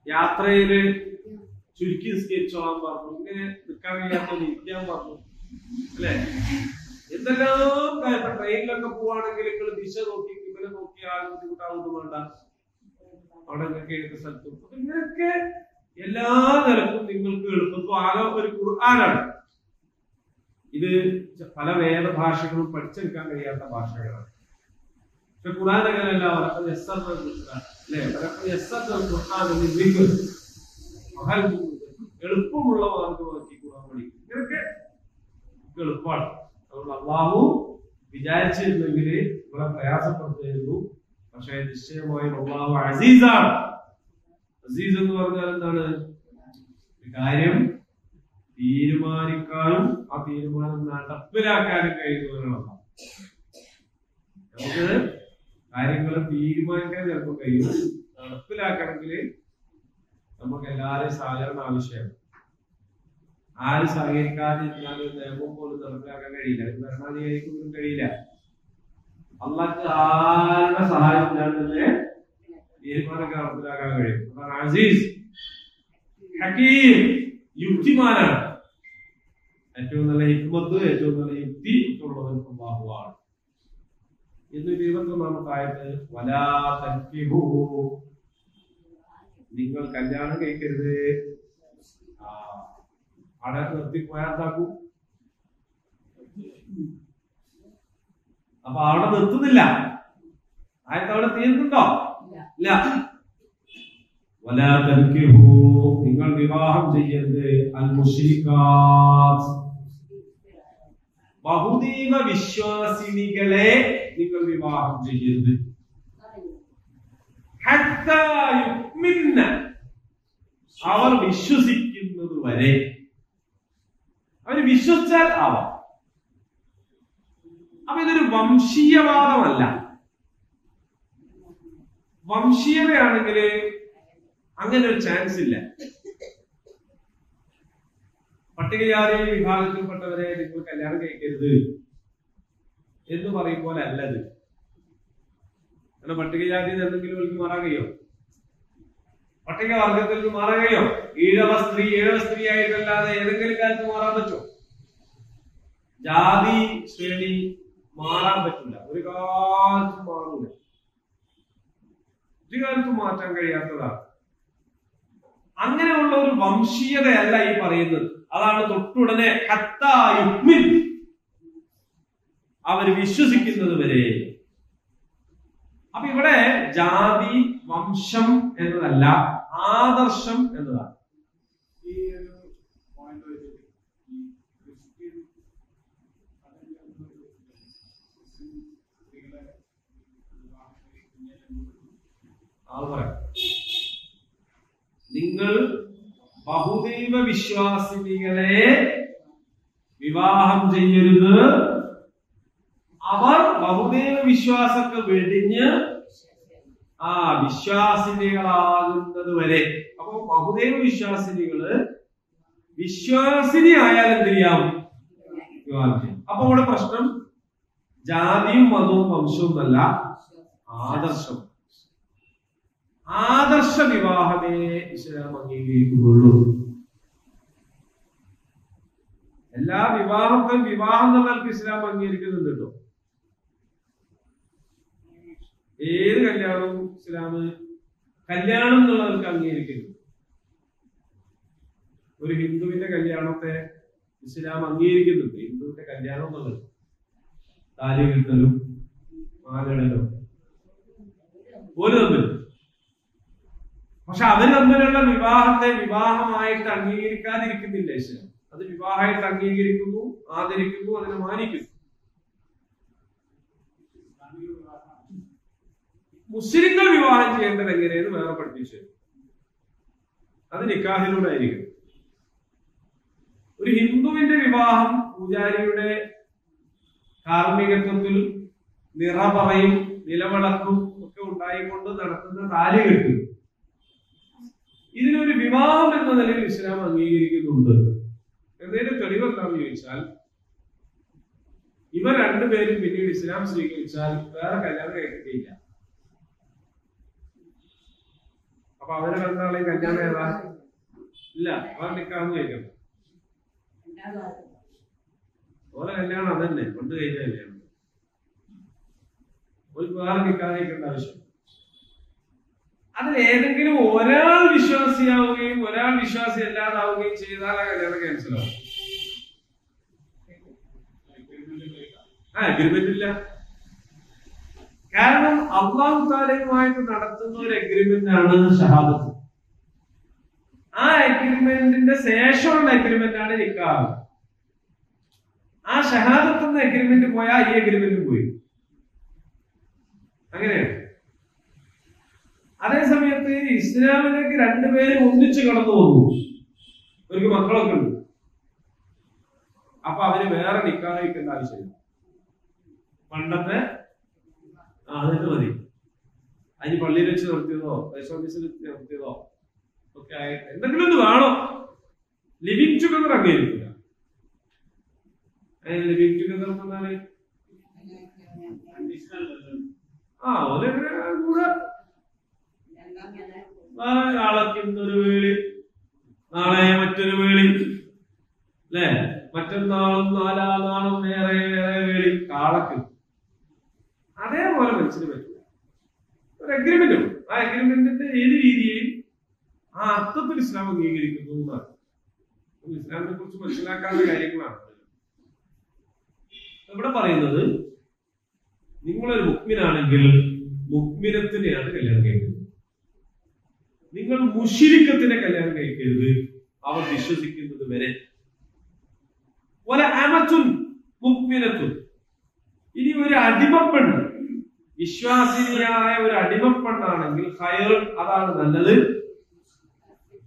യാത്രയില് ചുരുക്കി നിസ്കരിച്ചോളാൻ പറഞ്ഞു, ഇങ്ങനെ നിൽക്കാൻ കഴിയാത്തവർ ഇരിക്കാൻ പറഞ്ഞു, അല്ലെ? എന്തെല്ലാം കാര്യം. ട്രെയിനിലൊക്കെ പോവാണെങ്കിൽ നിങ്ങൾ ദിശ നോക്കി ഇവരെ നോക്കി ആരും ബുദ്ധിമുട്ടാവുന്നു വേണ്ട, അവിടെ നിങ്ങൾക്ക് ഏത് സ്ഥലത്തും. ഇങ്ങനെയൊക്കെ എല്ലാ നിലക്കും നിങ്ങൾക്ക് എളുപ്പം. ആകെ ഒരു ഖുർആനാണ് ഇത്. പല വേദ ഭാഷകളും പഠിച്ചെടുക്കാൻ കഴിയാത്ത ഭാഷകളാണ്. പക്ഷെ ഖുർആൻ അങ്ങനെയല്ല. എളുപ്പമുള്ള മാർഗമാക്കി ഖുർആൻ പഠിക്കും. ഇങ്ങനെയൊക്കെ എളുപ്പമാണ്. അതുകൊണ്ട് അള്ളാഹു വിചാരിച്ചിരുന്നെങ്കിൽ നമ്മളെ പ്രയാസപ്പെടുത്തിയിരുന്നു. പക്ഷേ നിശ്ചയമായും അള്ളാഹു അസീസാണ്. അസീസ് എന്ന് പറഞ്ഞാൽ എന്താണ്? കാര്യം തീരുമാനിക്കാനും ആ തീരുമാനം നടപ്പിലാക്കാനും കഴിയുന്നവരാണ്. നമുക്ക് കാര്യങ്ങൾ തീരുമാനിക്കാൻ ചിലപ്പോൾ കഴിയും, നടപ്പിലാക്കണമെങ്കിൽ നമുക്ക് എല്ലാവരെയും സഹകരണം ആവശ്യമാണ്. ആരും സഹകരിക്കാതിരുന്നാൽ നിയമം പോലും നടപ്പിലാക്കാൻ കഴിയില്ല. ഭരണാധികാരിക്കൊന്നും കഴിയില്ല. അള്ളാഹ്ക്ക് ആരുടെ സഹായം ഇല്ലാതെ തന്നെ തീരുമാനമൊക്കെ നടപ്പിലാക്കാൻ കഴിയും. അതാണ് അസീസ്, ഹകീം, യുക്തിമാനാണ്. ഏറ്റവും നല്ല ഹിക്മത്ത്, ഏറ്റവും നല്ല യുക്തി ഉള്ളവൻ അല്ലാഹുവാണ്. എന്ന് 21-ാമത്തെ ആയത്ത്, വലാ തൻകിഹൂ, നിങ്ങൾ കല്യാണം കഴിക്കരുത്. അവിടെ നിർത്തിപ്പോയാൽ എന്താക്കൂ? അപ്പൊ അവിടെ നിർത്തുന്നില്ല. ആയത്ത് അവിടെ തീർന്നുണ്ടോ? ഇല്ല. വലാ തൻകിഹൂ, നിങ്ങൾ വിവാഹം ചെയ്യരുത് അൽ മുശ്രികാത്ത്, ബഹുദൈവ വിശ്വാസിനികളെ നിങ്ങൾ വിവാഹം ചെയ്യരുത്. ഹത്താ യുഅ്മിന്ന, അവർ വിശ്വസിക്കുന്നത് വരെ. അവർ വിശ്വസിച്ചാൽ ആവാം. അപ്പൊ ഇതൊരു വംശീയവാദമല്ല. വംശീയതയാണെങ്കിൽ അങ്ങനെ ഒരു ചാൻസ് ഇല്ല. പട്ടികജാതി വിഭാഗത്തിൽപ്പെട്ടവരെ നിങ്ങൾ കല്യാണം കഴിക്കരുത് എന്ന് പറയും പോലെ അല്ലത്. കാരണം പട്ടികജാതി എന്തെങ്കിലും അവർക്ക് മാറാൻ കഴിയോ? പട്ടിക വർഗത്തിൽ നിന്ന് മാറാൻ കഴിയോ? ഈഴവ സ്ത്രീ ആയിട്ടല്ലാതെ ഏതെങ്കിലും കാലത്ത് മാറാൻ പറ്റോ? ജാതി ശ്രേണി മാറാൻ പറ്റില്ല. ഒരു കാലത്തും മാറൂല. ഒരു കാലത്തും മാറ്റാൻ കഴിയാത്തതാണ്. അങ്ങനെയുള്ള ഒരു വംശീയതയല്ല ഈ പറയുന്നത്. അതാണ് തൊട്ടുടനെ ഹത്താ യുഅ്മിൻ, അവർ വിശ്വസിക്കുന്നത് വരെ. അപ്പൊ ഇവിടെ ജാതി വംശം എന്നതല്ല, ആദർശം എന്നതാണ്. ഈ ഒരു പോയിന്റ് നിങ്ങൾ ബഹുദൈവ വിശ്വാസിനികളെ വിവാഹം ചെയ്യരുത്. അവർ ബഹുദൈവ വിശ്വാസത്തെ വെടിഞ്ഞ് വിശ്വാസിനികളാകുന്നത് വരെ. അപ്പൊ ബഹുദൈവ വിശ്വാസിനികള് വിശ്വാസിനി ആയാൽ എന്ത് ചെയ്യാം? വിവാഹം ചെയ്യാം. അപ്പൊ ഇവിടെ പ്രശ്നം ജാതിയും മതവും വംശവും അല്ല, ആദർശം. ആദർശ വിവാഹമേ ഇസ്ലാം അംഗീകരിക്കുന്നുള്ളൂ. എല്ലാ വിവാഹത്തെയും വിവാഹം എന്നുള്ളവർക്ക് ഇസ്ലാം അംഗീകരിക്കുന്നുണ്ട് കേട്ടോ. ഏത് കല്യാണവും ഇസ്ലാം കല്യാണം എന്നുള്ളവർക്ക് അംഗീകരിക്കുന്നു. ഒരു ഹിന്ദുവിന്റെ കല്യാണത്തെ ഇസ്ലാം അംഗീകരിക്കുന്നുണ്ട്. ഹിന്ദുവിന്റെ കല്യാണം എന്നുള്ളത് താലി കെട്ടലും മാലയിടലും ഒരു തമ്മിൽ. പക്ഷെ അവർ തമ്മിലുള്ള വിവാഹത്തെ വിവാഹമായിട്ട് അംഗീകരിക്കാതിരിക്കുന്നില്ല ഇസ്ലാം. അത് വിവാഹമായിട്ട് അംഗീകരിക്കുന്നു, ആദരിക്കുന്നു, അതിനെ മാനിക്കുന്നു. മുസ്ലിങ്ങൾ വിവാഹം ചെയ്യേണ്ടത് എങ്ങനെയെന്ന് വേറെ പഠിപ്പിച്ചു. അത് നിക്കാഹിലൂടെ ആയിരിക്കും. ഒരു ഹിന്ദുവിന്റെ വിവാഹം പൂജാരിയുടെ കാർമ്മികത്വത്തിൽ നിറപറയും നിലവിളക്കും ഒക്കെ ഉണ്ടായിക്കൊണ്ട് നടത്തുന്ന താലികെട്ട്, ഇതിനൊരു വിവാഹം എന്ന നിലയിൽ ഇസ്ലാം അംഗീകരിക്കുന്നുണ്ട്. എന്നതിന്റെ തെളിവ് എന്താണെന്ന് ചോദിച്ചാൽ, ഇവർ രണ്ടുപേരും പിന്നീട് ഇസ്ലാം സ്വീകരിച്ചാൽ വേറെ കല്യാണം കഴിക്കുകയില്ല. അപ്പൊ അവരെ രണ്ടാളെയും കല്യാണം ഏതാ? ഇല്ല, അവർ നിക്കാഹ് കഴിക്കണം. ഓരോ കല്യാണം അതന്നെ, കൊണ്ട് കഴിഞ്ഞ കല്യാണം. ഒരു വേറെ നിക്കാഹ് കഴിക്കേണ്ട ആവശ്യം. അതിൽ ഏതെങ്കിലും ഒരാൾ വിശ്വാസിയാവുകയും ഒരാൾ വിശ്വാസി അല്ലാതാവുകയും ചെയ്താൽ ആ കല്യാണം ക്യാൻസലാവും. അഗ്രിമെന്റ് ഇല്ല. കാരണം അല്ലാഹു തആലയുമായിട്ട് നടത്തുന്ന ഒരു അഗ്രിമെന്റ് ആണ് ഷഹാദത്ത്. ആ അഗ്രിമെന്റിന്റെ ശേഷമുള്ള അഗ്രിമെന്റ് ആണ് നിക്കാഹ്. ആ ഷഹാദത്ത് എന്ന എഗ്രിമെന്റ് പോയാൽ ഈ എഗ്രിമെന്റ് പോയി. അങ്ങനെയാണ്. അതേ സമയത്ത് ഇസ്ലാമിലേക്ക് രണ്ടുപേരും ഒന്നിച്ചു കടന്നു വന്നു, അവർക്ക് മക്കളൊക്കെ ഉണ്ട്, അപ്പൊ അവര് വേറെ നിക്കാഹ് കഴിക്കേണ്ട ആവശ്യമില്ല. പണ്ടത്തെ അതിന് മതി. അതിന് പള്ളിയിൽ വെച്ച് നടത്തിയതോ പോസ്റ്റ് ഓഫീസിൽ നടത്തിയതോ ഒക്കെ ആയിട്ട് എന്തെങ്കിലും ഒന്ന് വേണോ. ലിവിങ് ടുഗദർ അംഗീകരിക്കില്ല. ലിവിങ് ടുഗദർ എന്നാണ് ഓരോ കൂടെ നാളേക്ക് ഇന്നൊരു വേളി, നാളെ മറ്റൊരു വേളി, അല്ലെ മറ്റന്നാളും നാലാം നാളും വേറെ വേറെ വേളി കാളക്ക്. അതേപോലെ മനുഷ്യന് പറ്റില്ല. ഒരു അഗ്രിമെന്റ് ഉണ്ട്. ആ അഗ്രിമെന്റിന്റെ ഏത് രീതിയിൽ ആ അർത്ഥത്തിൽ ഇസ്ലാം അംഗീകരിക്കുന്നു എന്നാണ്. ഇസ്ലാമിനെ കുറിച്ച് മനസ്സിലാക്കാത്ത കാര്യങ്ങളാണ് ഇവിടെ പറയുന്നത്. നിങ്ങളൊരു മുഅ്മിനാണെങ്കിൽ മുഅ്മിനത്തിനെയാണ് കല്യാണം കഴിക്കുന്നത്. നിങ്ങൾ മുശ്രിക്കത്തിനെ കല്യാണം കഴിക്കരുത്, അവർ വിശ്വസിക്കുന്നത് വരെ. മുഅ്മിനത്തുൻ, ഇനി ഒരു അടിമപ്പെണ്ണ്, വിശ്വാസിനിയായ ഒരു അടിമപ്പെണ്ണാണെങ്കിൽ ഖൈർ, അതാണ് നല്ലത്.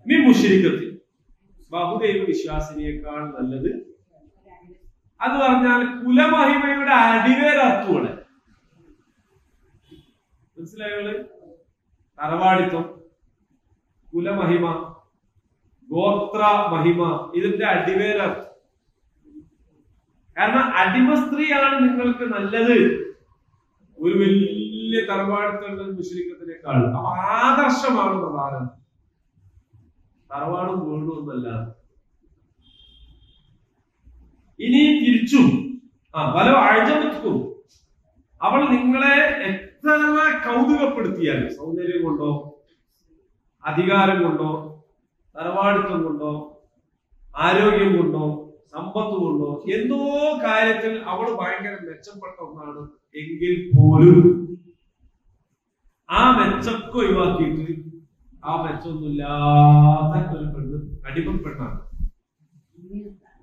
മിൻ മുശ്രിക്കത്തി, ബഹുദൈവ വിശ്വാസിനിയേക്കാൾ നല്ലത്. അത് പറഞ്ഞാൽ കുലമഹിമയുടെ അടിവേരർത്ഥുകളെ മനസ്സിലായോള്. തറവാടിത്വം, കുലമഹിമ, ഗോത്ര മഹിമ, ഇതിന്റെ അടിവേരർത്ഥം. കാരണം അടിമ സ്ത്രീയാണ് നിങ്ങൾക്ക് നല്ലത് ഒരു വലിയ തറവാടിത്തുള്ള മുശ്രിക്കത്തിനേക്കാൾ. അപ്പൊ ആദർശമാണ് പ്രധാനം, തറവാടും വീടും ഒന്നല്ല. ഇനി തിരിച്ചും പല ആഴ്ചക്കും അവൾ നിങ്ങളെ എത്ര കൗതുകപ്പെടുത്തിയാൽ, സൗന്ദര്യം കൊണ്ടോ അധികാരം കൊണ്ടോ തറവാടിത്വം കൊണ്ടോ ആരോഗ്യം കൊണ്ടോ സമ്പത്ത് കൊണ്ടോ എന്തോ കാര്യത്തിൽ അവൾ ഭയങ്കര മെച്ചപ്പെട്ട ഒന്നാണ് എങ്കിൽ പോലും ആ മെച്ചൊക്കെ ഒഴിവാക്കിയിട്ട് ആ മെച്ചൊന്നുമില്ലാത്ത ഒരു പെണ്ണ് അടിമപ്പെട്ടാണ്.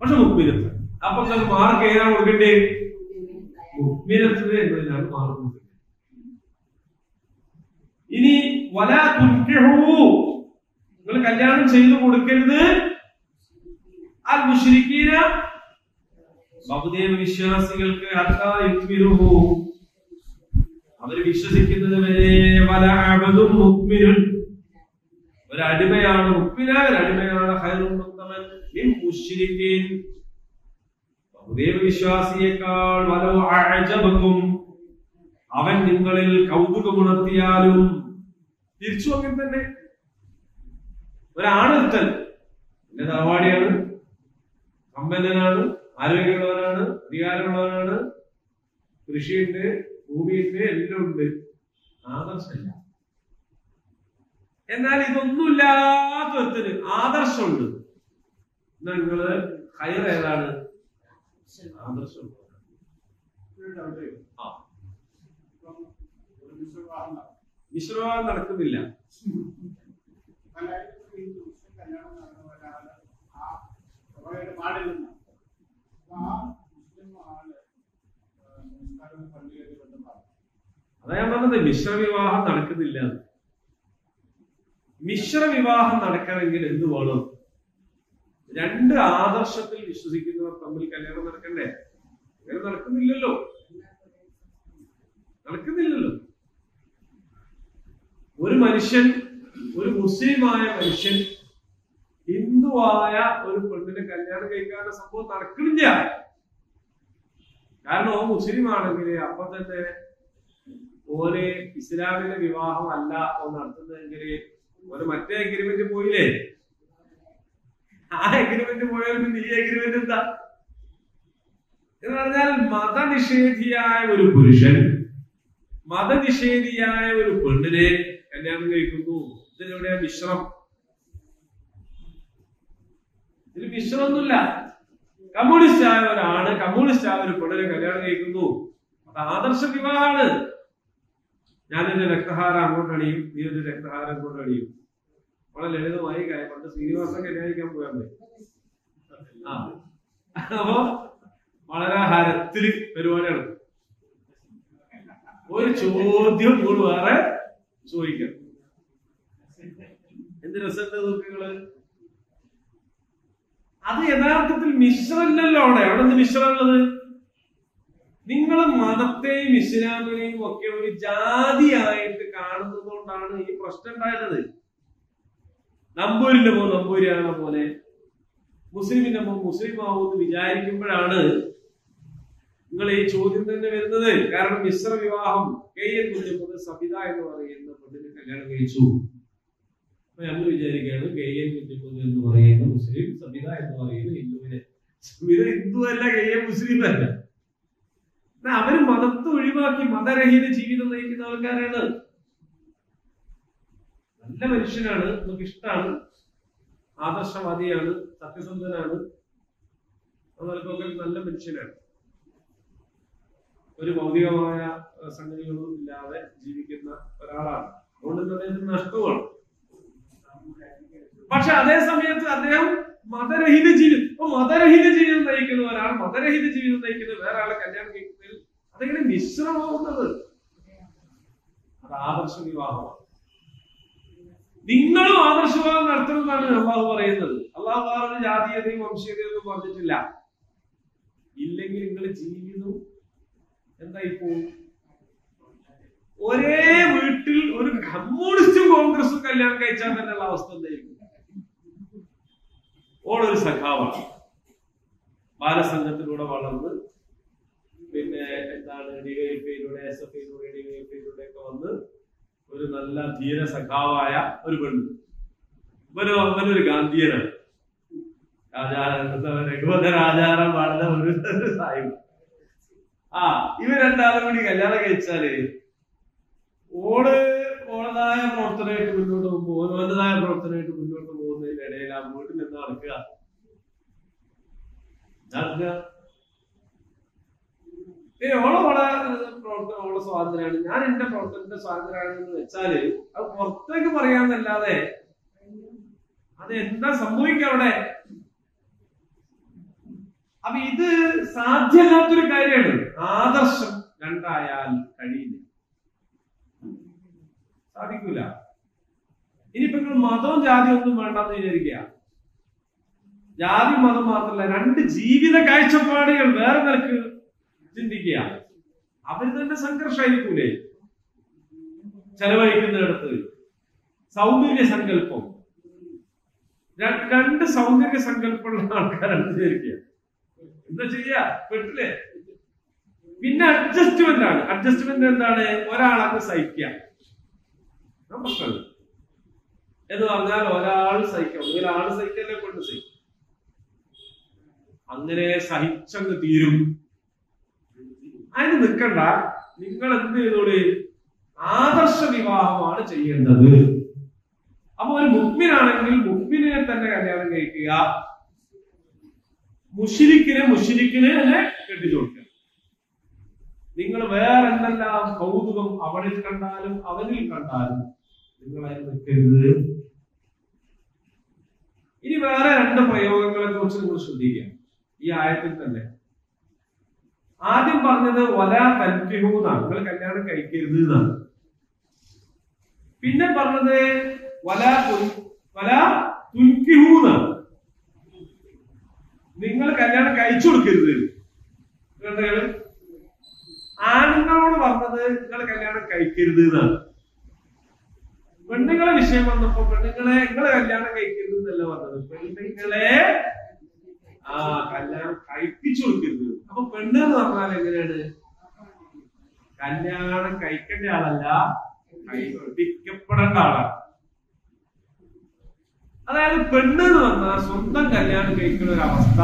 പക്ഷെ മുഅ്മിനത്ത്, അപ്പൊ മാർക്ക് ഏതാണ് കൊടുക്കണ്ടേ? മുഅ്മിനത്ത് എന്നതിനാണ് മാർക്ക് കൊടുക്കേണ്ടത്. ഇനി വലാ തുൻകിഹു, നിങ്ങൾ കല്യാണം ചെയ്തു കൊടുക്കരുത് അൽ മുശ്രിക്കീന, ബഹുദൈവ വിശ്വാസികൾക്ക്, ഹത്താ യുഅ്മിനു, അവർ വിശ്വസിക്കുന്നത് വരെ. വലാ അബ്ദുൻ മുഅ്മിനുൻ, ഒരു അടിമയാണ് മുഅ്മിനായ ഒരു അടിമയാണ് ഖൈറുൻ മുഖ്തമൻ മിൻ മുശ്രിക്കീൻ, ബഹുദൈവ വിശ്വാസിയേക്കാൾ. വലോ അഅജബകും, അവൻ നിങ്ങളിൽ കൗതുകമുണർത്തിയാലും. തിരിച്ചു അങ്ങനെ തന്നെ. ഒരാണെടുത്തൽ എന്റെ തറവാടിയാണ്, സമ്പന്നനാണ്, ആരോഗ്യമുള്ളവനാണ്, അധികാരമുള്ളവനാണ്, കൃഷിയുണ്ട്, ഭൂമിയുണ്ട്, എല്ലാം ഉണ്ട്, ആദർശമില്ല. എന്നാൽ ഇതൊന്നുമില്ലാത്തൊരുത്തിന് ആദർശമുണ്ട്. നിങ്ങള് ഖൈർ ഏതാണ്? ആദർശം. വിശ്രമം നടക്കുന്നില്ല. അതാ ഞാൻ പറഞ്ഞത്, മിശ്രവിവാഹം നടക്കുന്നില്ല. മിശ്രവിവാഹം നടക്കണമെങ്കിൽ എന്ത് വേണം? രണ്ട് ആദർശത്തിൽ വിശ്വസിക്കുന്നവർ തമ്മിൽ കല്യാണം നടക്കണ്ടേ? അങ്ങനെ നടക്കുന്നില്ലല്ലോ. ഒരു മനുഷ്യൻ, ഒരു മുസ്ലിമായ മനുഷ്യൻ ഹിന്ദുവായ ഒരു പെണ്ണിനെ കല്യാണം കഴിക്കാനുള്ള സംഭവം നടക്കണില്ല. കാരണം ഓ മുസ്ലിം ആണെങ്കിൽ അപ്പൊ തന്നെ ഓന് ഇസ്ലാമിന്റെ വിവാഹം അല്ല ഓ നടത്തുന്നതെങ്കിൽ ഓന് മറ്റേ എഗ്രിമെന്റ് പോയില്ലേ? ആ എഗ്രിമെന്റ് പോയാൽ പിന്നെ ഈ എഗ്രിമെന്റ് എന്താ എന്ന് പറഞ്ഞാൽ, മതനിഷേധിയായ ഒരു പുരുഷൻ മതനിഷേധിയായ ഒരു പെണ്ണിനെ കല്യാണം കഴിക്കുന്നു. ഇതിനെവിടെയാ മിശ്രം? ഇതിൽ മിശ്രമൊന്നുമില്ല. കമ്മ്യൂണിസ്റ്റ് ആയ ഒരാണ് കമ്മ്യൂണിസ്റ്റ് ആയ ഒരു പെണ്ണിനെ കല്യാണം കഴിക്കുന്നു, അത് ആദർശ വിവാഹമാണ്. ഞാനൊരു രക്തഹാരം അങ്ങോട്ട് അണിയും, നീ ഒരു രക്തഹാരം അങ്ങോട്ട് അണിയും. വളരെ ലളിതമായി പണ്ട് ശ്രീനിവാസൻ കല്യാണിക്കാൻ പോയാൽ മതി. അപ്പോ വളരെ ഹരത്തില് പരിപാടിയാണ്. ഒരു ചോദ്യം കൂടി വേറെ ചോദിക്കണം. എന്ത് രസമുണ്ട് നോക്കുകള്. അത് യഥാർത്ഥത്തിൽ മിശ്രമല്ലല്ലോ. അവിടെ എന്ത് മിശ്രമുള്ളത്? നിങ്ങൾ മതത്തെയും ഇസ്ലാമിനെയും ഒക്കെ ഒരു ജാതിയായിട്ട് കാണുന്നത് കൊണ്ടാണ് ഈ പ്രശ്നം ഉണ്ടായത്. നമ്പൂരിന്റെ മോൻ നമ്പൂരിയാണ പോലെ, മുസ്ലിമിന്റെ മോൻ മുസ്ലിം ആവുമെന്ന് വിചാരിക്കുമ്പോഴാണ് നിങ്ങൾ ഈ ചോദ്യം തന്നെ വരുന്നത്. കാരണം മിശ്ര വിവാഹം KN കുഞ്ഞമ്മദ് സബിത എന്ന് പറയുന്ന പെണ്ണിനെ കല്യാണം കഴിച്ചു. അപ്പൊ നമ്മൾ വിചാരിക്കുകയാണ് KN കുഞ്ഞമ്മദ് എന്ന് പറയുന്ന മുസ്ലിം, സബിത എന്ന് പറയുന്ന ഹിന്ദുവിനെ. സബിത ഹിന്ദു അല്ല, KN മുസ്ലിം അല്ല. അവര് മതത്തെ ഒഴിവാക്കി മതരഹിത ജീവിതം നയിക്കുന്ന ആൾക്കാരാണ്. നല്ല മനുഷ്യനാണ്, നമുക്ക് ഇഷ്ടമാണ്, ആദർശവാദിയാണ്, സത്യസന്ധനാണ്, അവർക്കൊക്കെ നല്ല മനുഷ്യനാണ്. ഒരു ഭൗതികമായ സംഗതികളും ഇല്ലാതെ ജീവിക്കുന്ന ഒരാളാണ്. അതുകൊണ്ട് തന്നെ നഷ്ടമാണ്. പക്ഷെ അതേ സമയത്ത് അദ്ദേഹം മതരഹിത ജീവിതം നയിക്കുന്ന ഒരാൾ, മതരഹിത ജീവിതം നയിക്കുന്ന വേറെ ആളെ കല്യാണം കഴിക്കുന്നതിൽ അതെങ്ങനെ മിശ്രമാവുന്നത്? അത് ആദർശ വിവാഹമാണ്. നിങ്ങളും ആദർശ വിവാഹം നടത്തണമെന്നാണ് അള്ളാഹു പറയുന്നത്. അള്ളാഹു വേറെ ജാതീയതയും വംശീയതയും ഒന്നും പറഞ്ഞിട്ടില്ല. ഇല്ലെങ്കിൽ നിങ്ങളുടെ ജീവിതം എന്തായി പോവും? ഒരേ വീട്ടിൽ ഒരു കമ്മ്യൂണിസ്റ്റും കോൺഗ്രസും കല്യാണം കഴിച്ചാൽ തന്നെയുള്ള അവസ്ഥ എന്തായിരിക്കും? ഓളൊരു സഖാവാണ്, ബാലസംഘത്തിലൂടെ വളർന്ന് പിന്നെ എന്താണ് DYFIയിലൂടെ SFIയിലൂടെ DYFIയിലൂടെ ഒക്കെ വന്ന് ഒരു നല്ല ധീര സഖാവായ ഒരു പെണ്ണ്. അവനൊരു ഗാന്ധിയനാണ്, രഘുവധരാചാരം പാടുന്ന ഒരു സാഹിബ്. ഇവർ രണ്ടാളും കൂടി കല്യാണം കഴിച്ചാല് ഓളതായ പ്രവർത്തനമായിട്ട് മുന്നോട്ട് പോകുമ്പോൾ ഓരോന്നതായ പ്രവർത്തനമായിട്ട് മുന്നോട്ട് പോകുന്നതിന്റെ ഇടയിൽ ആ വീട്ടിൽ നിന്ന് നടക്കുക ഓളെ സ്വാതന്ത്ര്യമാണ്, ഞാൻ എന്റെ പ്രവർത്തനത്തിന്റെ സ്വാതന്ത്ര്യമാണെന്ന് വെച്ചാല് അത് പുറത്തേക്ക് പറയാന്നല്ലാതെ അത് എന്താ സംഭവിക്കുക അവിടെ? അപ്പൊ ഇത് സാധ്യമല്ലാത്തൊരു കാര്യമാണ്. ആദർശം രണ്ടായാൽ കഴിയില്ല, സാധിക്കൂല. ഇനിയിപ്പോ നിങ്ങൾ മതവും ജാതിയും ഒന്നും വേണ്ടെന്ന് വിചാരിക്കുക. ജാതി മതം മാത്രമല്ല, രണ്ട് ജീവിത കാഴ്ചപ്പാടുകൾ വേറെ നിലക്ക് ചിന്തിക്കുക. അവർ തന്നെ സംഘർഷമായിരിക്കൂലേ? ചെലവഴിക്കുന്നിടത്ത് സൗന്ദര്യ സങ്കല്പം, രണ്ട് സൗന്ദര്യ സങ്കല്പമുള്ള ആൾക്കാരാണ് വിചാരിക്കുക. എന്താ ചെയ്യാ? പെട്ടില്ലേ? പിന്നെ അഡ്ജസ്റ്റ്മെന്റ് ആണ്. അഡ്ജസ്റ്റ്മെന്റ് എന്താണ്? ഒരാളങ്ങ് സഹിക്കുക പ്രശ്നമല്ല എന്ന് പറഞ്ഞാൽ ഒരാൾ സഹിക്കാം, ഒരാൾ സഹിക്കല്ലേ പെണ്ണ് സഹിക്കും. അങ്ങനെ സഹിച്ചങ്ങ് തീരും. അതിന് നിൽക്കണ്ട. നിങ്ങൾ എന്ത് ചെയ്തോളി? ആദർശ വിവാഹമാണ് ചെയ്യേണ്ടത്. അപ്പൊ ഒരു മുഅ്മിനാണെങ്കിൽ മുഅ്മിനെ തന്നെ കല്യാണം കഴിക്കുക, മുശ്രിക്കിനെ തന്നെ കെട്ടിച്ചു കൊടുക്കുക. നിങ്ങൾ വേറെ എന്തെല്ലാം കൗതുകം അവളിൽ കണ്ടാലും അവനിൽ കണ്ടാലും നിങ്ങളെ നിൽക്കരുത്. ഇനി വേറെ രണ്ട് പ്രയോഗങ്ങളെ കുറിച്ച് നിങ്ങൾ ശ്രദ്ധിക്കുക. ഈ ആയത്തിൽ തന്നെ ആദ്യം പറഞ്ഞത് വലാ തൻകിഹൂ എന്നാണ്, നിങ്ങൾ കല്യാണം കഴിക്കരുത് എന്നാണ്. പിന്നെ പറഞ്ഞത് വലാ തുൻകിഹൂ എന്നാണ്, നിങ്ങൾ കല്യാണം കഴിച്ചു കൊടുക്കരുത്. ആണുങ്ങളോട് പറഞ്ഞത് നിങ്ങൾ കല്യാണം കഴിക്കരുത് എന്നാണ്. പെണ്ണുങ്ങളെ വിഷയം വന്നപ്പോ പെണ്ണുങ്ങളെ നിങ്ങൾ കല്യാണം കഴിക്കരുത് എന്നല്ല പറഞ്ഞത്, പെണ്ണുങ്ങളെ കല്യാണം കഴിപ്പിച്ചു കൊടുക്കരുത്. അപ്പൊ പെണ്ണ് എന്ന് പറഞ്ഞാൽ എങ്ങനെയാണ്? കല്യാണം കഴിക്കേണ്ട ആളല്ല, കഴിപ്പിക്കപ്പെടേണ്ട ആളാണ്. അതായത് പെണ്ണ് എന്ന് പറഞ്ഞാൽ സ്വന്തം കല്യാണം കഴിക്കുന്ന ഒരു അവസ്ഥ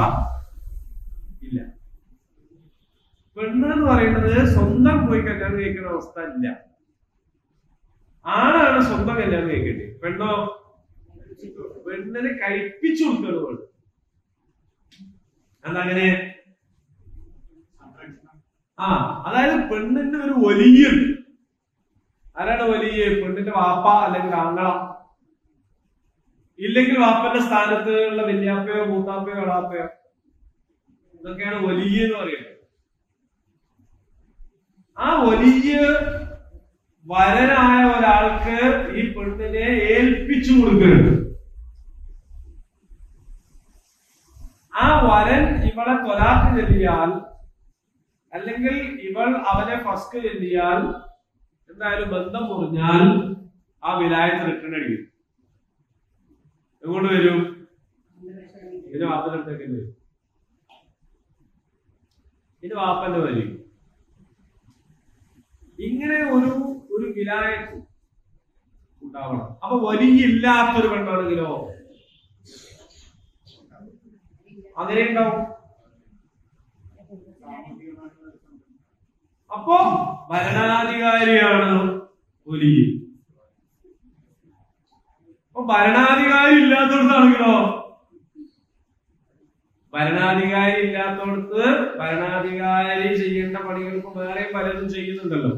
ഇല്ല. പെണ്ണ് എന്ന് പറയുന്നത് സ്വന്തം പോയി കല്യാണം കഴിക്കുന്ന അവസ്ഥ ഇല്ല. ആണാണ് സ്വന്തം കല്യാണം കഴിക്കേണ്ടത്. പെണ്ണോ? പെണ്ണിനെ കഴിപ്പിച്ചു കൊടുക്കുന്നത്. അതങ്ങനെ അതായത് പെണ്ണിന്റെ ഒരു വലിയുണ്ട്. ആരാണ് വലിയ? പെണ്ണിന്റെ വാപ്പ അല്ലെങ്കിൽ ആങ്ങള, ഇല്ലെങ്കിൽ വാപ്പന്റെ സ്ഥാനത്ത് ഉള്ള വല്യാപ്പയോ മൂത്താപ്പയോ എളാപ്പയോ. ഇതൊക്കെയാണ് വലിയ എന്ന് പറയുന്നത്. ആ വലിയ വരനായ ഒരാൾക്ക് ഈ പെണ്ണിനെ ഏൽപ്പിച്ചു കൊടുക്കരുത്. ആ വരൻ ഇവളെ ത്വലാഖ് ചൊല്ലിയാൽ അല്ലെങ്കിൽ ഇവൾ അവനെ ഫസ്ക് ചൊല്ലിയാൽ എന്തായാലും ബന്ധം മുറിഞ്ഞാൽ ആ വിലായത്ത് റിട്ടേൺ അടിക്കും. എങ്ങോട്ട് വരും? ഇതിന് വാപ്പന്റെ അടുത്തേക്ക് വരും. ഇത് വാപ്പന്റെ വരും. ഇങ്ങനെ ഒരു വിലായത്ത് ഉണ്ടാവണം. അപ്പൊ വലിയ ഇല്ലാത്തൊരു പെണ്ണാണെങ്കിലോ അങ്ങനെ ഉണ്ടാവും. അപ്പോ ഭരണാധികാരിയാണ് വലിയ. അപ്പൊ ഭരണാധികാരി ഇല്ലാത്തടത്താണെങ്കിലോ ഭരണാധികാരി ഇല്ലാത്തടത്ത് ഭരണാധികാരി ചെയ്യേണ്ട പണികൾക്ക് വേറെ പലതും ചെയ്യുന്നുണ്ടല്ലോ.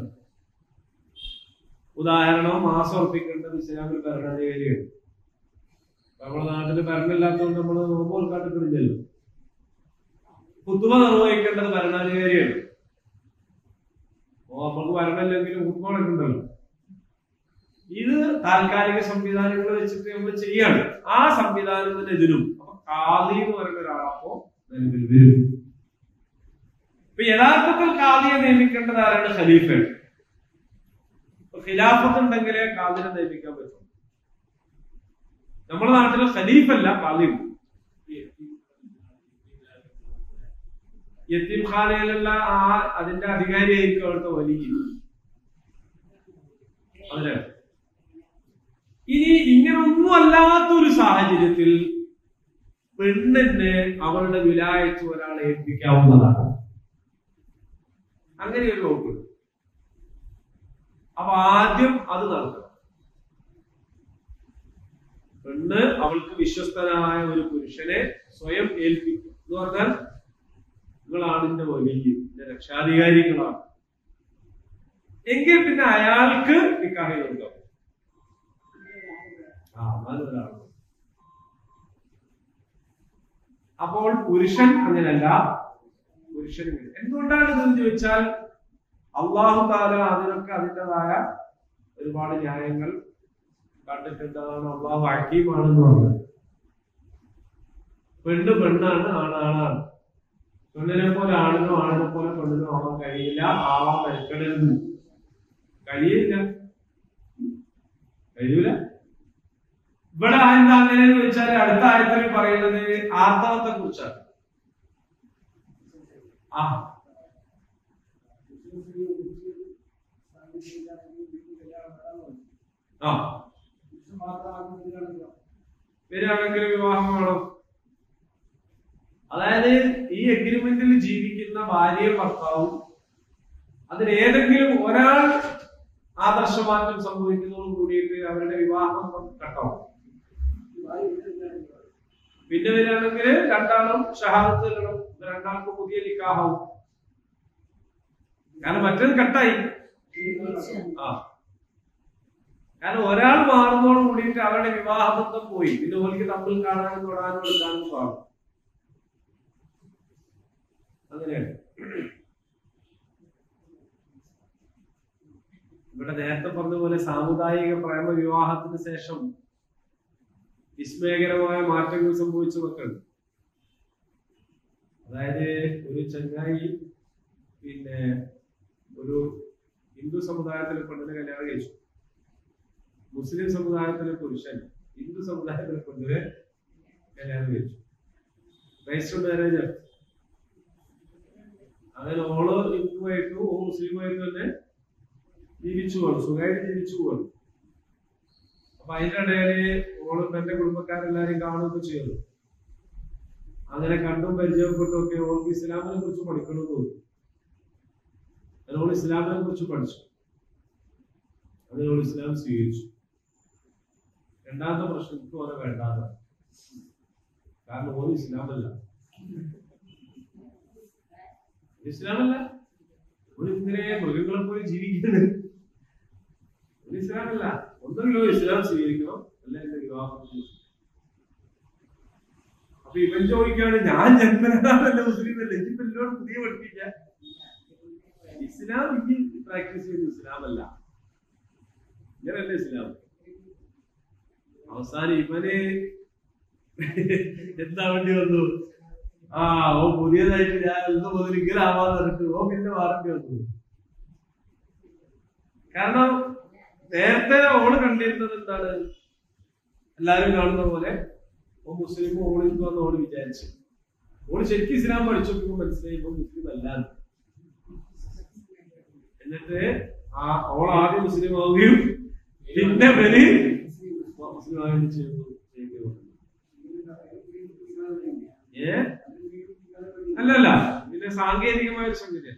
ഉദാഹരണം, മാസം ഉറപ്പിക്കേണ്ടത് ഇസ്ലാമിൽ ഭരണാധികാരിയാണ്. നമ്മുടെ നാട്ടില് ഭരണമില്ലാത്തതുകൊണ്ട് നമ്മൾ നോമ്പ് ഉൾക്കാട്ടിട്ടില്ലല്ലോ. കുത്തുബ നിർവഹിക്കേണ്ടത് ഭരണാധികാരിയാണ്. നമ്മൾക്ക് ഭരണമില്ലെങ്കിലും കുത്തുബകളൊക്കെ ഉണ്ടല്ലോ. ഇത് താൽക്കാലിക സംവിധാനങ്ങൾ വെച്ചിട്ട് നമ്മൾ ചെയ്യാണ്. ആ സംവിധാനത്തിനെതിരും അപ്പൊ ഖാദി എന്ന് പറയുന്ന ഒരാളപ്പോ നിലവിൽ വരും. ഇപ്പൊ യഥാർത്ഥത്തിൽ ഖാദിയെ നിയമിക്കേണ്ടത് ആരാണ്? ഖലീഫയാണ്. ഖിലാഫത്ത് ഉണ്ടെങ്കിലേ ഖാദിനെ നിയമിക്കാൻ പറ്റും. നമ്മുടെ നാട്ടില് ഖലീഫല്ല, ഖാദി. യത്തീംഖാനയിലുള്ള അതിന്റെ അധികാരിയായിരിക്കും അവിടുത്തെ വലിയ. അതിന് ഇനി ഇങ്ങനൊന്നും അല്ലാത്തൊരു സാഹചര്യത്തിൽ പെണ്ണിന് അവളുടെ വിലായത്ത് ഒരാളെ ഏൽപ്പിക്കാവുന്നതാണ്. അങ്ങനെ ഒരു വകുപ്പ്. അപ്പൊ ആദ്യം അത് നടത്തണം. പെണ്ണ് അവൾക്ക് വിശ്വസ്തനായ ഒരു പുരുഷനെ സ്വയം ഏൽപ്പിക്കും എന്ന് പറഞ്ഞാൽ നിങ്ങളാണ് എന്റെ വലിയ, എന്റെ രക്ഷാധികാരികളാണ്. എങ്കിൽ പിന്നെ അയാൾക്ക് നിക്കാഹ് കൊടുക്കാം. അപ്പോൾ പുരുഷൻ അങ്ങനല്ല. പുരുഷൻ എന്തുകൊണ്ടാണ് ഇതെന്ന് ചോദിച്ചാൽ അള്ളാഹു തആല അതിനൊക്കെ അതിൻ്റെതായ ഒരുപാട് ന്യായങ്ങൾ കണ്ടിട്ടുണ്ടതാണ്. അള്ളാഹു ഹക്കീമാണെന്ന് പറഞ്ഞത്. പെണ്ണ് പെണ്ണാണ്, ആണാണാണ്. പെണ്ണിനെ പോലെ ആണിനോ ആണിനെ പോലെ പെണ്ണിനോ ആവാൻ കഴിയില്ല. ആവാൻ മെനക്കെടരുത്. കഴിയില്ല. ഇവിടെ എന്താ അങ്ങനെയെന്ന് വെച്ചാൽ അടുത്ത ആയത്തിൽ പറയുന്നത് ആർത്തവത്തെ കുറിച്ചാണ്. വരികയാണെങ്കിൽ വിവാഹം വേണം. അതായത് ഈ എഗ്രിമെന്റിൽ ജീവിക്കുന്ന ഭാര്യയും ഭർത്താവും അതിൽ ഏതെങ്കിലും ഒരാൾ ആദർശമാറ്റം സംഭവിക്കുന്നതോട് കൂടിയിട്ട് അവരുടെ വിവാഹം കട്ടാവും. പിന്നെ വരികയാണെങ്കിൽ രണ്ടാളും ഷഹാദത്ത് ചൊല്ലണം. രണ്ടാൾക്ക് പുതിയ നിക്കാഹാവും. കാരണം മറ്റേത് കട്ടായി. കാരണം ഒരാൾ മാറുന്നതോട് കൂടിയിട്ട് അവരുടെ വിവാഹബന്ധം പോയി. പിന്നെ ഓർക്ക് തമ്മിൽ കാണാനും തൊടാനും എടുക്കാനും പാടും. അങ്ങനെയാണ്. ഇവിടെ നേരത്തെ പറഞ്ഞതുപോലെ സാമുദായിക പ്രേമ വിവാഹത്തിന് ശേഷം വിസ്മയകരമായ മാറ്റങ്ങൾ സംഭവിച്ചു വെക്കണം. അതായത് ഒരു ചങ്ങായി പിന്നെ ഒരു ഹിന്ദു സമുദായത്തിലെ പെണ്ണിനെ കല്യാണം കഴിച്ചു. മുസ്ലിം സമുദായത്തിലെ പുരുഷൻ ഹിന്ദു സമുദായത്തിലെ പെണ്ണിനെ കല്യാണം കഴിച്ചു. Register marriage. അങ്ങനെ ഓള് ഹിന്ദുവായിട്ടും ഓ മുസ്ലിമായിട്ടും തന്നെ ജീവിച്ചു പോകണം, സുഖമായിട്ട് ജീവിച്ചു പോകണം. അപ്പൊ അതിന്റെ ഇടയില് ഓള് തന്റെ കുടുംബക്കാരെല്ലാരെയും കാണുകയൊക്കെ ചെയ്യുന്നു. അങ്ങനെ കണ്ടും പരിചയപ്പെട്ടും ഒക്കെ ഓൾക്ക് ഇസ്ലാമിനെ കുറിച്ച് പഠിക്കണമെന്ന് തോന്നി. അതിനോട് ഇസ്ലാമിനെ കുറിച്ച് പഠിച്ചു. അതിനോട് ഇസ്ലാം സ്വീകരിച്ചു. രണ്ടാമത്തെ പ്രശ്നത്തിന് ഓരോ വേണ്ടാതെ. കാരണം ഓരോ ഇസ്ലാമല്ല. ഇസ്ലാമല്ല. ഒരു ഇങ്ങനെ മൃഗങ്ങളെ പോലെ ജീവിക്കുന്നത് ഇസ്ലാമല്ല. ഒന്നെങ്കിലോ ഇസ്ലാം സ്വീകരിക്കണം, അല്ല എന്റെ വിവാഹം. അപ്പൊ ഇവൻ ചോദിക്കാണ്, ഞാൻ ജന്മനാണല്ല മുസ്ലിം അല്ല, ഇതിപ്പോ എന്നോട് പുതിയ പഠിപ്പിച്ച ഇസ്ലാം ഈ പ്രാക്ടീസ് ചെയ്യുന്ന ഇസ്ലാമല്ല, ഇങ്ങനല്ല ഇസ്ലാം. അവസാനം ഇവന് എന്താ വേണ്ടി വന്നു? ഓ പുതിയതായിട്ട് ഞാൻ ഒന്ന് മുതൽ ഇങ്ങനെ ആവാന്ന് പറഞ്ഞിട്ട് ഓ പിന്നെ വാറണ്ടി വന്നു. കാരണം നേരത്തെ ഓള് കണ്ടിരുന്നത് എന്താണ്? എല്ലാരും കാണുന്ന പോലെ ഓ മുസ്ലിം ഓളിൽ വന്ന് ഓള് വിചാരിച്ചു. ഓള് ശരിക്കും ഇസ്ലാം പഠിച്ചു നോക്കുമ്പോൾ മനസ്സിലായി ഇപ്പൊ മുസ്ലിം അല്ലാന്ന്. എന്നിട്ട് ഓൾ ആദ്യം മുസ്ലിം ആവുകയും പിന്നെ ഇവര് മുസ്ലിം ആവുകയും ചെയ്തു. അല്ലല്ല, പിന്നെ സാങ്കേതികമായ ഒരു സംഗതി.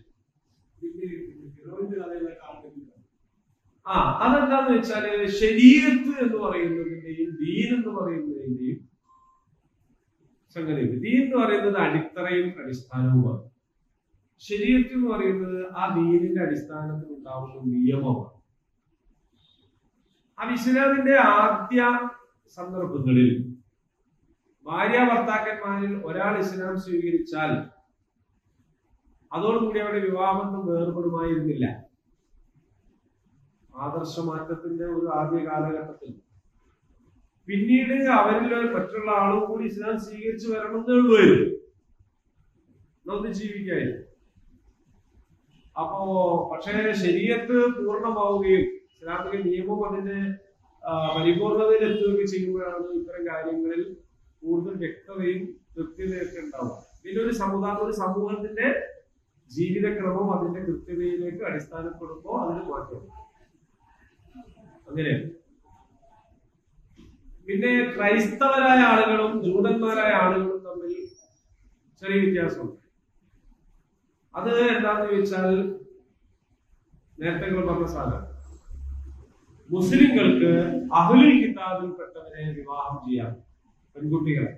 അതെന്താന്ന് വെച്ചാല് ശരീഅത്ത് എന്ന് പറയുന്നതിന്റെയും ദീൻ എന്ന് പറയുന്നതിന്റെയും സംഗതി. ദീൻ എന്ന് പറയുന്നത് അടിത്തറയും അടിസ്ഥാനവുമാണ്. ശരീഅത്ത് എന്ന് പറയുന്നത് ആ ദീനിന്റെ അടിസ്ഥാനത്തിൽ ഉണ്ടാവുന്ന നിയമമാണ്. ആ ഇസ്ലാമിന്റെ ആദ്യ സന്ദർഭങ്ങളിൽ ഭാര്യ ഭർത്താക്കന്മാരിൽ ഒരാൾ ഇസ്ലാം സ്വീകരിച്ചാൽ അതോടുകൂടി അവരുടെ വിവാഹബന്ധം വേർപെടുമായിരുന്നില്ല. ആദർശമാറ്റത്തിന്റെ ഒരു ആദ്യ കാലഘട്ടത്തിൽ. പിന്നീട് അവരിൽ മറ്റുള്ള ആളും കൂടി ഇസ്ലാം സ്വീകരിച്ചു വരണമെന്നേ ഉള്ളുവായിരുന്നു, നമുക്ക് ജീവിക്കായിരുന്നു. അപ്പോ പക്ഷേ ശരീഅത്ത് പൂർണ്ണമാവുകയും ഇസ്ലാമിക നിയമം അതിന്റെ പരിപൂർണതയിൽ എത്തുകയൊക്കെ ചെയ്യുമ്പോഴാണ് ഇത്തരം കാര്യങ്ങളിൽ കൂടുതൽ വ്യക്തതയും കൃത്യതയൊക്കെ ഉണ്ടാവുക. പിന്നെ ഒരു സമൂഹത്തിന്റെ ജീവിതക്രമം അതിന്റെ കൃത്യതയിലേക്ക് അടിസ്ഥാനപ്പെടുമ്പോൾ അതിന് മാറ്റം. അങ്ങനെ പിന്നെ ക്രൈസ്തവരായ ആളുകളും ജൂതന്മാരായ ആളുകളും തമ്മിൽ ചെറിയ വ്യത്യാസമുണ്ട്. അത് എന്താണെന്ന് ചോദിച്ചാൽ നേരത്തെ പറഞ്ഞ സാധനം, മുസ്ലിങ്ങൾക്ക് അഹ്ലുൽ കിതാബിൽപ്പെട്ടവരെ വിവാഹം ചെയ്യാം, പെൺകുട്ടികളെ.